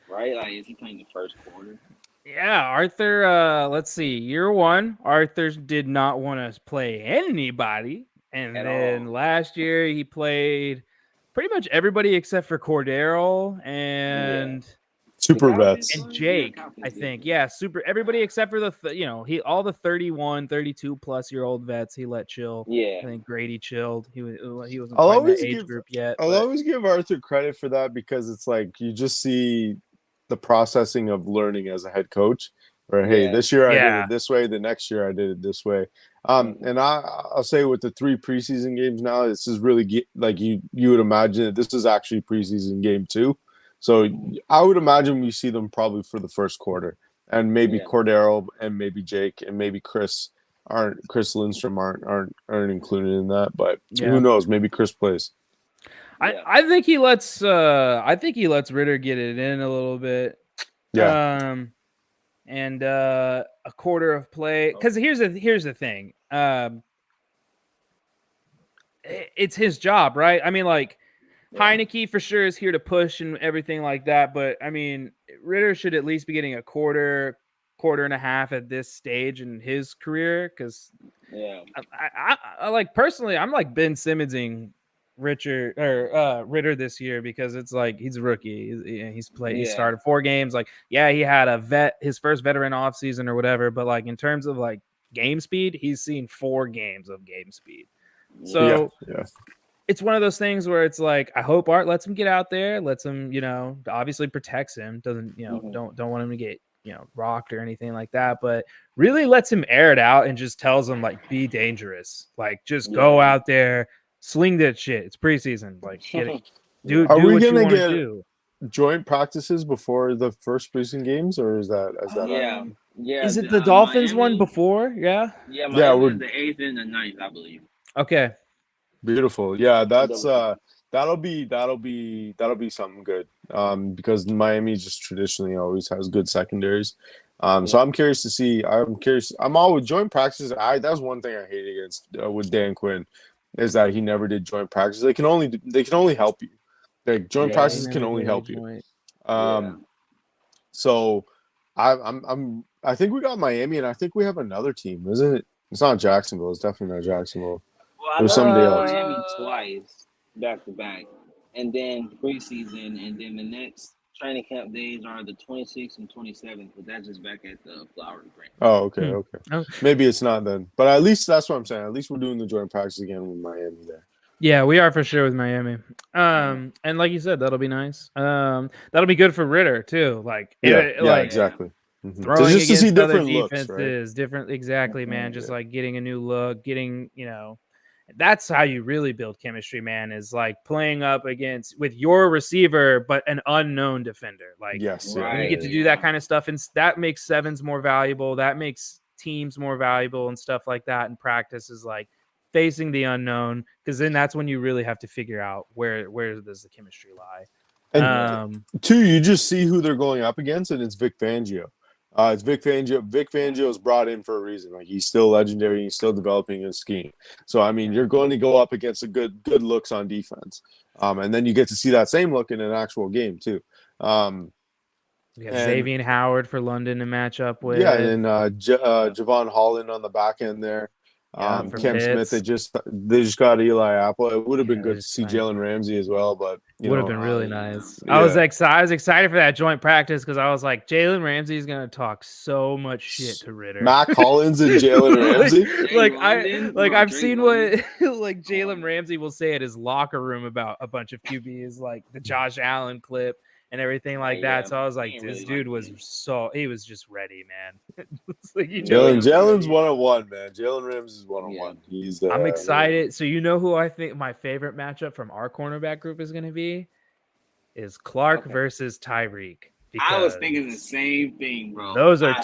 Speaker 2: Right? Like, is he playing the first quarter?
Speaker 1: Yeah, Arthur, let's see. Year one, Arthur did not want to play anybody. And then last year, he played pretty much everybody except for Cordero and
Speaker 3: super vets
Speaker 1: and Jake, I think. Yeah, everybody except for all the 31, 32 plus year old vets he let chill.
Speaker 2: Yeah.
Speaker 1: I think Grady chilled. He wasn't quite in that age group yet.
Speaker 3: I'll always give Arthur credit for that, because it's like you just see the processing of learning as a head coach. Or hey, this year I did it this way, the next year I did it this way. And I'll say with the 3 preseason games now, this is really like you would imagine that this is actually preseason game 2. So I would imagine we see them probably for the first quarter, and maybe Cordero and maybe Jake and maybe Chris Lindstrom aren't included in that, but who knows? Maybe Chris plays.
Speaker 1: I think he lets Ritter get it in a little bit.
Speaker 3: Yeah.
Speaker 1: And a quarter of play, because here's the thing. It's his job, right? I mean, like Heineke for sure is here to push and everything like that, but I mean, Ritter should at least be getting a quarter and a half at this stage in his career, because I like personally, I'm like Ben Simmonsing Ritter this year, because it's like he's a rookie. He started 4 games. Like, he had his first veteran offseason or whatever, but like in terms of like game speed, he's seen 4 games of game speed. So it's one of those things where it's like, I hope Art lets him get out there, lets him, obviously protects him, doesn't, don't want him to get, rocked or anything like that, but really lets him air it out and just tells him, like, be dangerous. Like, just go out there, sling that shit. It's preseason. Like, get it. Do what you want to do.
Speaker 3: Joint practices before the first preseason games, or is that
Speaker 1: Is it the Dolphins
Speaker 2: Miami,
Speaker 1: one before? Yeah.
Speaker 2: Yeah, Miami, the 8th and the 9th, I believe.
Speaker 1: Okay.
Speaker 3: Beautiful. Yeah, that's that'll be something good. Because Miami just traditionally always has good secondaries. So I'm curious to see. I'm all with joint practices. That's one thing I hate against with Dan Quinn, is that he never did joint practices. They can only help you. Like, joint practices can only help you. So I think we got Miami, and I think we have another team, isn't it? It's not Jacksonville. It's definitely not Jacksonville.
Speaker 2: Well,
Speaker 3: There's somebody else.
Speaker 2: Miami twice, back to back, and then preseason, and then the next training camp days are the 26th and 27th, but that's just back at the Flowery Branch.
Speaker 3: Oh, okay. Maybe it's not then, but at least that's what I'm saying. At least we're doing the joint practice again with Miami there.
Speaker 1: Yeah, we are for sure with Miami. And like you said, that'll be nice. That'll be good for Ritter too. Like,
Speaker 3: exactly.
Speaker 1: Throwing
Speaker 3: just to see different
Speaker 1: defenses,
Speaker 3: looks, right?
Speaker 1: Different, exactly, man. Just like getting a new look, getting, that's how you really build chemistry, man, is like playing up with your receiver, but an unknown defender. Like, you get to do that kind of stuff, and that makes sevens more valuable. That makes teams more valuable and stuff like that. And practice is like facing the unknown, because then that's when you really have to figure out where does the chemistry lie.
Speaker 3: And two, you just see who they're going up against, and it's Vic Fangio. It's Vic Fangio. Vic Fangio is brought in for a reason. Like, he's still legendary. He's still developing his scheme. So, I mean, you're going to go up against a good looks on defense. And then you get to see that same look in an actual game too.
Speaker 1: We got
Speaker 3: And-
Speaker 1: Xavier Howard for London to match up with.
Speaker 3: Yeah, and then Javon Holland on the back end there.
Speaker 1: Yeah, for
Speaker 3: Cam Smith,
Speaker 1: Pitts.
Speaker 3: they just got Eli Apple. It would have been
Speaker 1: Yeah,
Speaker 3: good
Speaker 1: they
Speaker 3: to see
Speaker 1: signed-
Speaker 3: Jalen Ramsey as well, but
Speaker 1: would have been really nice.
Speaker 3: yeah.
Speaker 1: I was excited for that joint practice because I was like, Jalen Ramsey is gonna talk so much shit to Ritter.
Speaker 3: Mac Hollins and Jalen Ramsey.
Speaker 1: I've seen what like Jalen Ramsey will say at his locker room about a bunch of QBs, like the Josh Allen clip and everything like that. So I was like, this dude was he was just ready, man. Like,
Speaker 3: Jalen's 101, man. Jalen Ramsey's 101. He's
Speaker 1: I'm excited. So you know who I think my favorite matchup from our cornerback group is going to be is Clark versus Tyreek.
Speaker 2: I was thinking the same thing, bro.
Speaker 1: Those are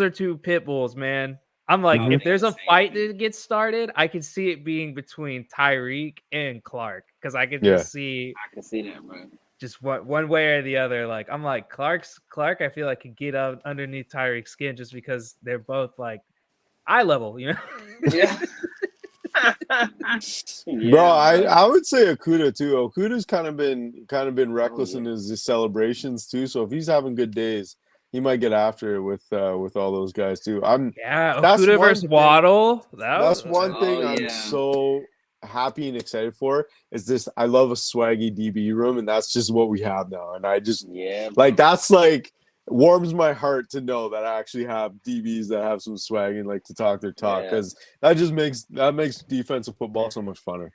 Speaker 1: two pit bulls, man. I'm like, if there's a fight that gets started, I can see it being between Tyreek and Clark because I can just see.
Speaker 2: I can see that, bro.
Speaker 1: Just one way or the other. Like I'm like Clark. I feel like could get out underneath Tyreek's skin just because they're both like eye level, you know.
Speaker 2: Yeah.
Speaker 3: Bro, I would say Okuda too. Okuda's kind of been reckless in his celebrations too. So if he's having good days, he might get after it with all those guys too.
Speaker 1: Okuda versus Waddle.
Speaker 3: That's one thing I'm so happy and excited for is this. I love a swaggy DB room, and that's just what we have now. And I just that's like warms my heart to know that I actually have DBs that have some swag and like to talk their talk because that makes defensive football so much funner.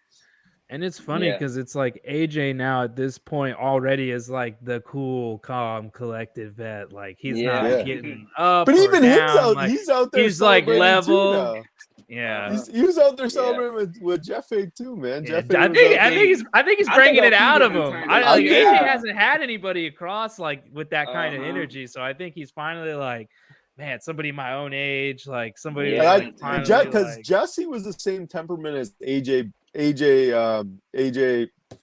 Speaker 1: And it's funny because it's like AJ now at this point already is like the cool, calm, collected vet. Like he's not getting up.
Speaker 3: But even
Speaker 1: down.
Speaker 3: he's out there.
Speaker 1: He's like level.
Speaker 3: Yeah, he was out there celebrating with Jeff A too, man.
Speaker 1: Yeah, I think he's bringing it out of him. AJ hasn't had anybody across like with that kind of energy, so I think he's finally like, man, somebody my own age, like somebody.
Speaker 3: Because Jesse was the same temperament as AJ.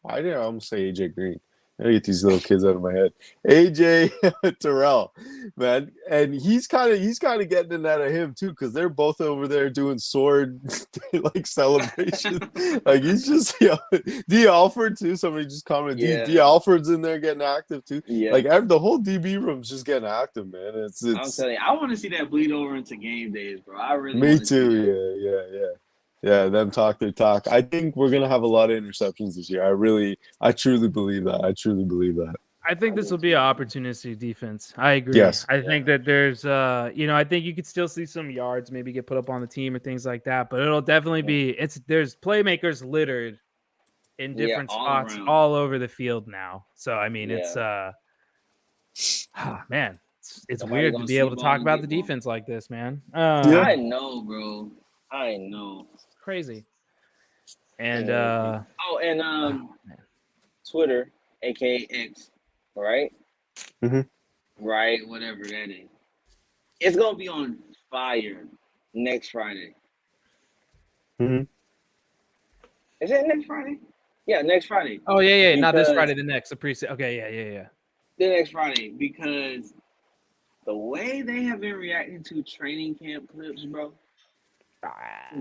Speaker 3: Why did I almost say AJ Green? I gotta get these little kids out of my head. AJ Terrell, man, and he's kind of getting in that of him too, because they're both over there doing sword like celebration. Like he's just D Alford too. Somebody just commented D Alford's in there getting active too. Yeah. Like the whole DB room's just getting active, man. It's
Speaker 2: I'm telling you, I want to see that bleed over into game days, bro. I really.
Speaker 3: Me too. Yeah, them talk their talk. I think we're gonna have a lot of interceptions this year. I truly believe that.
Speaker 1: I think this will be an opportunistic defense. I agree.
Speaker 3: Yes.
Speaker 1: I think that there's I think you could still see some yards maybe get put up on the team or things like that, but it'll definitely be there's playmakers littered in different spots all over the field now. So I mean it's man, it's weird to be able to talk about the defense like this, man.
Speaker 2: I know, bro. I know.
Speaker 1: Crazy. And
Speaker 2: Twitter, aka X, right?
Speaker 3: Mm-hmm.
Speaker 2: Right, whatever that is. It's gonna be on fire next Friday.
Speaker 3: Mm-hmm.
Speaker 2: Is it next Friday? Yeah, next Friday.
Speaker 1: Oh yeah. Not this Friday, the next. The preseason. Okay, yeah.
Speaker 2: The next Friday, because the way they have been reacting to training camp clips, bro.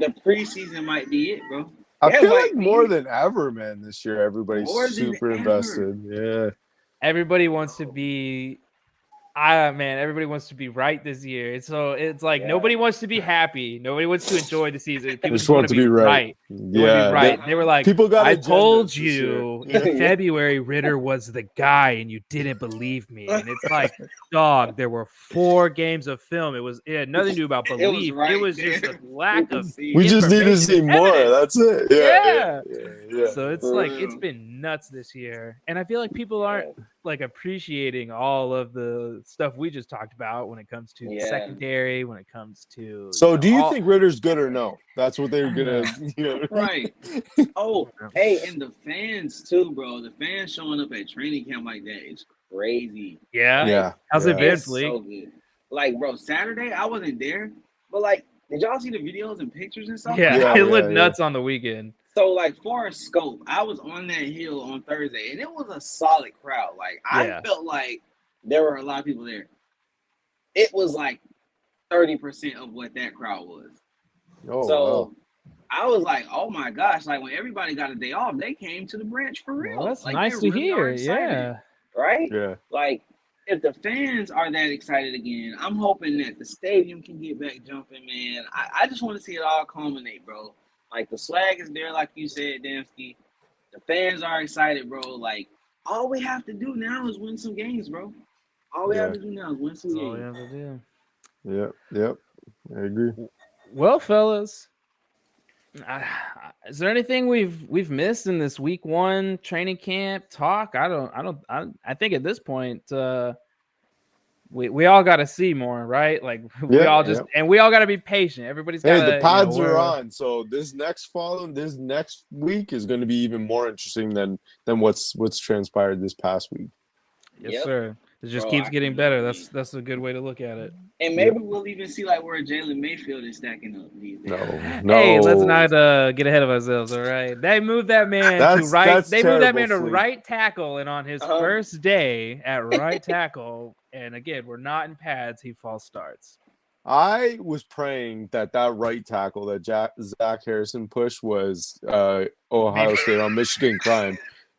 Speaker 2: The preseason might be it, bro.
Speaker 3: I feel like more than ever, man, this year everybody's super invested. Yeah.
Speaker 1: Everybody wants to be everybody wants to be right this year. So it's like nobody wants to be happy. Nobody wants to enjoy the season. People
Speaker 3: just want to be right.
Speaker 1: Yeah. They were like,
Speaker 3: people got
Speaker 1: I told you in February Ritter was the guy and you didn't believe me. And it's like, dog, there were 4 games of film. It had nothing to do about belief. It was just a lack of
Speaker 3: we just need to see more. That's it. Yeah.
Speaker 1: So it's like it's been nuts this year. And I feel like people aren't like appreciating all of the stuff we just talked about when it comes to the secondary, when it comes to
Speaker 3: do you think Ritter's good or no? That's what they were gonna
Speaker 2: right. Oh, hey, and the fans too, bro. The fans showing up at training camp like that is crazy.
Speaker 1: Yeah. How's it been, Fleek?
Speaker 2: So good. Like, bro, Saturday I wasn't there, but like, did y'all see the videos and pictures and stuff?
Speaker 1: Yeah, it looked nuts on the weekend.
Speaker 2: So, like, for a scope, I was on that hill on Thursday, and it was a solid crowd. Like, I felt like there were a lot of people there. It was like 30% of what that crowd was.
Speaker 3: Wow.
Speaker 2: I was like, oh, my gosh. Like, when everybody got a day off, they came to the branch for real.
Speaker 1: Well, that's
Speaker 2: like,
Speaker 1: nice to hear. Yeah.
Speaker 2: Right?
Speaker 3: Yeah.
Speaker 2: Like, if the fans are that excited again, I'm hoping that the stadium can get back jumping, man. I just want to see it all culminate, bro. Like the swag is there, like you said, Dembski. The fans are excited, bro. Like all we have to do now is win some games, bro. All we have
Speaker 3: Yeah.
Speaker 2: to do now is win some
Speaker 1: That's all we
Speaker 2: games.
Speaker 1: have to do.
Speaker 3: Yep. I agree.
Speaker 1: Well, fellas, is there anything we've missed in this week 1 training camp talk? I think at this point, we all got to see more, right? Like we
Speaker 3: Yeah,
Speaker 1: all just and we all got to be patient. Everybody's got
Speaker 3: Hey,
Speaker 1: to.
Speaker 3: the pods are on, so this next week is going to be even more interesting than what's transpired this past week.
Speaker 1: Yes,
Speaker 2: Yep.
Speaker 1: sir. It just
Speaker 2: Bro,
Speaker 1: keeps
Speaker 2: I
Speaker 1: getting
Speaker 2: cannot
Speaker 1: better.
Speaker 2: wait.
Speaker 1: That's a good way to look at it.
Speaker 2: And maybe we'll even see like where Jalen Mayfield is stacking up these days.
Speaker 3: No.
Speaker 1: Hey, let's not get ahead of ourselves. All right, they moved that man to right.
Speaker 3: That's
Speaker 1: They moved that man to
Speaker 3: terrible, Fleek.
Speaker 1: right tackle, and on his first day at right tackle, and again, we're not in pads. He false starts.
Speaker 3: I was praying that right tackle that Zach Harrison pushed was Ohio State on Michigan crime,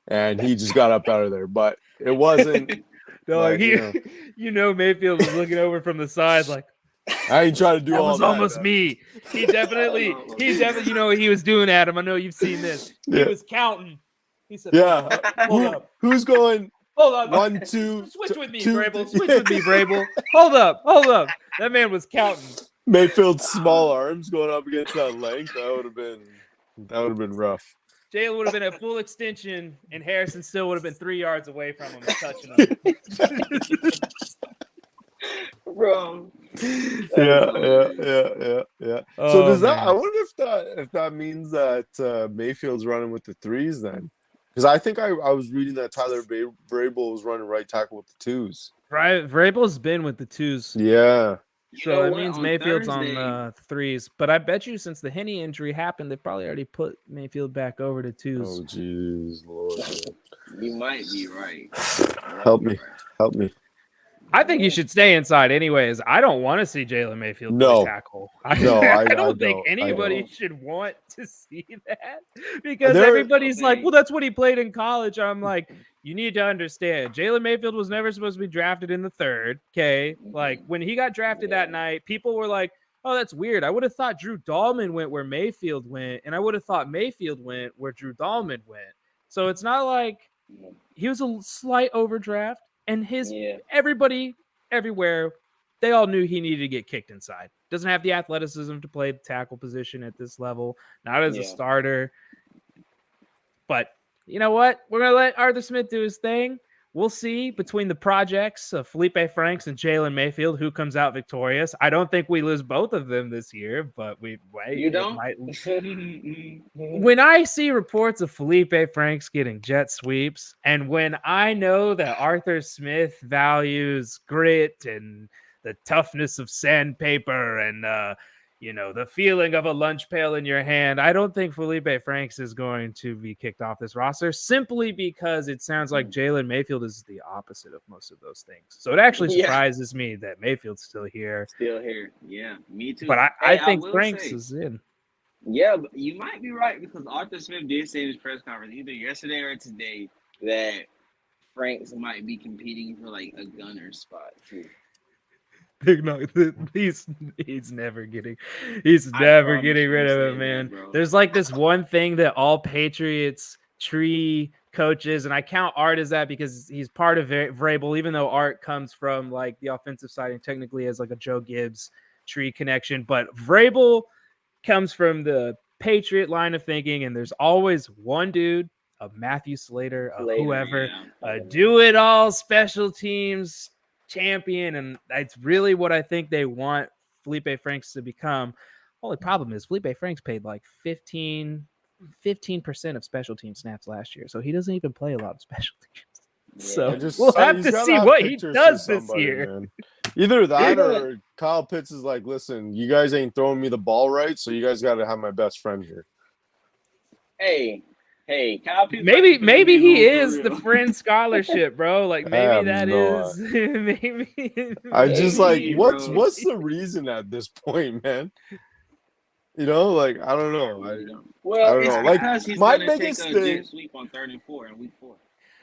Speaker 3: and he just got up out of there. But it wasn't.
Speaker 1: No, like Mayfield was looking over from the side, like
Speaker 3: I ain't trying to do
Speaker 1: that
Speaker 3: all
Speaker 1: was
Speaker 3: that.
Speaker 1: almost me. He definitely, you know what he was doing, Adam. I know you've seen this. He was counting. He said, hold up.
Speaker 3: Who's going?
Speaker 1: Hold on.
Speaker 3: 1, 2.
Speaker 1: Switch with me, Vrabel. Switch with me, Vrabel. Hold up. That man was counting.
Speaker 3: Mayfield's small arms going up against that length. That would have been rough.
Speaker 1: Jalen would have been at full extension, and Harrison still would have been 3 yards away from him and touching him.
Speaker 2: Bro.
Speaker 3: Yeah. So does that? I wonder if that means that Mayfield's running with the 3s then, because I think I was reading that Tyler Vrabel was running right tackle with the 2s.
Speaker 1: Right, Vrabel's been with the 2s.
Speaker 3: Yeah.
Speaker 1: So that means Mayfield's on 3s. But I bet you since the Henne injury happened, they probably already put Mayfield back over to 2s.
Speaker 3: Oh, jeez, Lord.
Speaker 2: You might be right.
Speaker 3: Help me.
Speaker 1: I think you should stay inside anyways. I don't want to see Jalen Mayfield play tackle. I don't think anybody should want to see that because everybody's like, well, that's what he played in college. I'm like, you need to understand, Jalen Mayfield was never supposed to be drafted in the 3rd. Okay. Like when he got drafted that night, people were like, oh, that's weird. I would have thought Drew Dahlman went where Mayfield went, and I would have thought Mayfield went where Drew Dahlman went. So it's not like he was a slight overdraft. And everybody everywhere, they all knew he needed to get kicked inside. Doesn't have the athleticism to play the tackle position at this level, not as a starter. But you know what? We're going to let Arthur Smith do his thing. We'll see between the projects of Felipe Franks and Jalen Mayfield who comes out victorious. I don't think we lose both of them this year, but
Speaker 2: You don't?
Speaker 1: When I see reports of Felipe Franks getting jet sweeps, and when I know that Arthur Smith values grit and the toughness of sandpaper and the feeling of a lunch pail in your hand, I don't think Felipe Franks is going to be kicked off this roster simply because it sounds like Jalen Mayfield is the opposite of most of those things. So it actually surprises me that Mayfield's still here.
Speaker 2: Yeah, me too.
Speaker 1: But I think Franks is in.
Speaker 2: Yeah, but you might be right because Arthur Smith did say in his press conference either yesterday or today that Franks might be competing for like a gunner spot too.
Speaker 1: He's never getting rid of him, man. There's like this one thing that all Patriots tree coaches, and I count Art as that because he's part of Vrabel, even though Art comes from like the offensive side and technically has like a Joe Gibbs tree connection, but Vrabel comes from the Patriot line of thinking, and there's always one dude, a Matthew Slater, whoever, do it all special teams champion, and that's really what I think they want Felipe Franks to become. Only problem is Felipe Franks paid like 15% of special team snaps last year, so he doesn't even play a lot of special teams. So we'll have to see what he does this year.
Speaker 3: Man. Either that or Kyle Pitts is like, listen, you guys ain't throwing me the ball right, so you guys got to have my best friend here.
Speaker 2: Hey, Kyle Pitts.
Speaker 1: Maybe he is the friend scholarship, bro. Like maybe that is. Maybe.
Speaker 3: I just like what's the reason at this point, man? Like I don't know.
Speaker 2: Well,
Speaker 3: I don't know. Like
Speaker 2: because he's
Speaker 3: my
Speaker 2: gonna
Speaker 3: biggest
Speaker 2: take a
Speaker 3: thing.
Speaker 2: jet sweep on 3rd and 4 in week 4.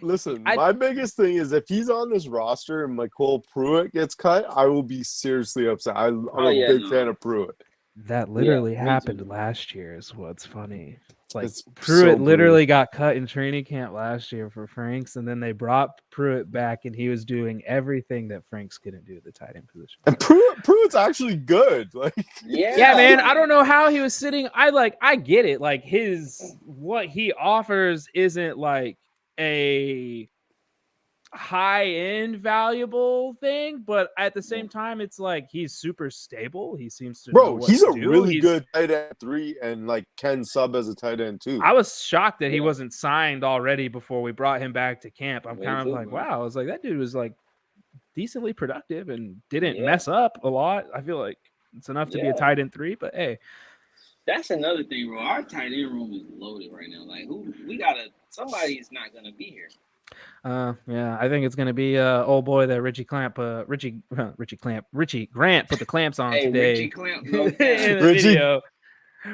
Speaker 3: Listen, my biggest thing is if he's on this roster and McCole Pruitt gets cut, I will be seriously upset. I'm a big fan of Pruitt.
Speaker 1: That literally
Speaker 2: me
Speaker 1: happened
Speaker 2: too.
Speaker 1: last year is what's funny. Like
Speaker 3: It's
Speaker 1: Pruitt
Speaker 3: so
Speaker 1: literally got cut in training camp last year for Franks, and then they brought Pruitt back, and he was doing everything that Franks couldn't do at the tight end position.
Speaker 3: And Pruitt's actually good. Like,
Speaker 1: yeah, man. I don't know how he was sitting. I get it. Like what he offers isn't like a high-end valuable thing, but at the same time, it's like he's super stable. He seems to know what
Speaker 3: he's
Speaker 1: to
Speaker 3: a
Speaker 1: do.
Speaker 3: really good tight end 3 and like can sub as a tight end 2.
Speaker 1: I was shocked that he wasn't signed already before we brought him back to camp. I'm kind of like,
Speaker 2: bro.
Speaker 1: wow. I was like, that dude was like decently productive and didn't mess up a lot. I feel like it's enough to be a tight end 3, but hey.
Speaker 2: That's another thing, bro. Our tight end room is loaded right now. Like, somebody's not gonna be here.
Speaker 1: Yeah, I think it's gonna be old boy that Richie Grant put the clamps on today.
Speaker 2: Richie Clamp,
Speaker 1: in the video.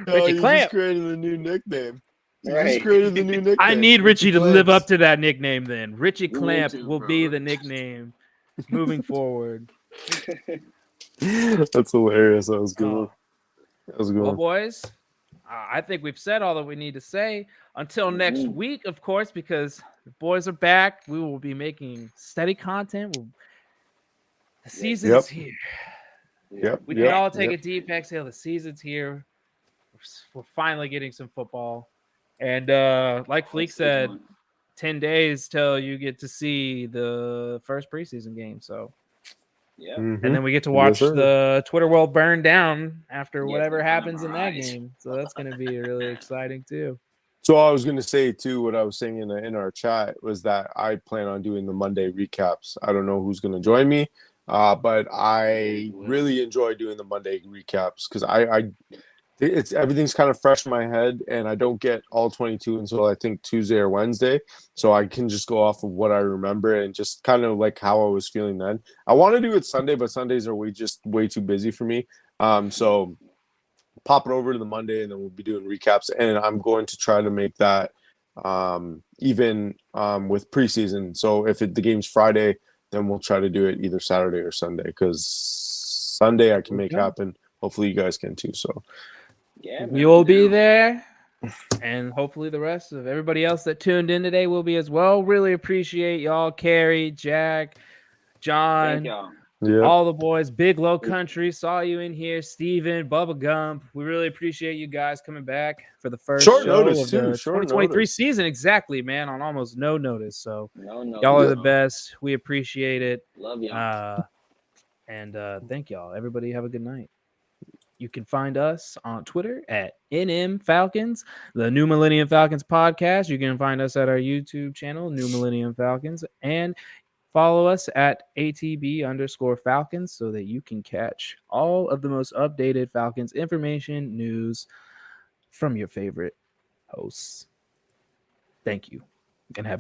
Speaker 1: Richie Clamp
Speaker 3: just created a new nickname.
Speaker 2: Right.
Speaker 3: Created the new nickname.
Speaker 1: I need Richie to
Speaker 3: Clamps.
Speaker 1: live up to that nickname. Then Richie Clamp
Speaker 2: too,
Speaker 1: will
Speaker 2: bro.
Speaker 1: be the nickname moving forward.
Speaker 3: That's hilarious. That was good.
Speaker 1: Well, boys, I think we've said all that we need to say. Until next week, of course, because the boys are back. We will be making steady content. The season is here. We can all take a deep exhale. The season's here. We're finally getting some football. And like Fleek said, 10 days till you get to see the first preseason game. So, and then we get to watch the Twitter world burn down after whatever happens in that game. So that's going to be really exciting too.
Speaker 3: So I was going to say too, what I was saying in our chat was that I plan on doing the Monday recaps. I don't know who's going to join me, but I really enjoy doing the Monday recaps because it's everything's kind of fresh in my head, and I don't get all 22 until I think Tuesday or Wednesday, so I can just go off of what I remember and just kind of like how I was feeling then. I want to do it Sunday, but Sundays are way too busy for me. So pop it over to the Monday, and then we'll be doing recaps, and I'm going to try to make that even with preseason. So if the game's Friday, then we'll try to do it either Saturday or Sunday, because Sunday I can make happen. Hopefully you guys can too. So
Speaker 1: we will be there, and hopefully the rest of everybody else that tuned in today will be as well. Really appreciate y'all, Carrie, Jack, John, all the boys. Big Low Country, saw you in here. Steven, Bubba Gump. We really appreciate you guys coming back for the first show of the 2023 season. Exactly, man, on almost no notice. So y'all are the best. We appreciate it.
Speaker 2: Love y'all.
Speaker 1: And thank y'all. Everybody have a good night. You can find us on Twitter at NM Falcons, the New Millennium Falcons podcast. You can find us at our YouTube channel, New Millennium Falcons, and follow us at ATB_Falcons so that you can catch all of the most updated Falcons information, news from your favorite hosts. Thank you, and have a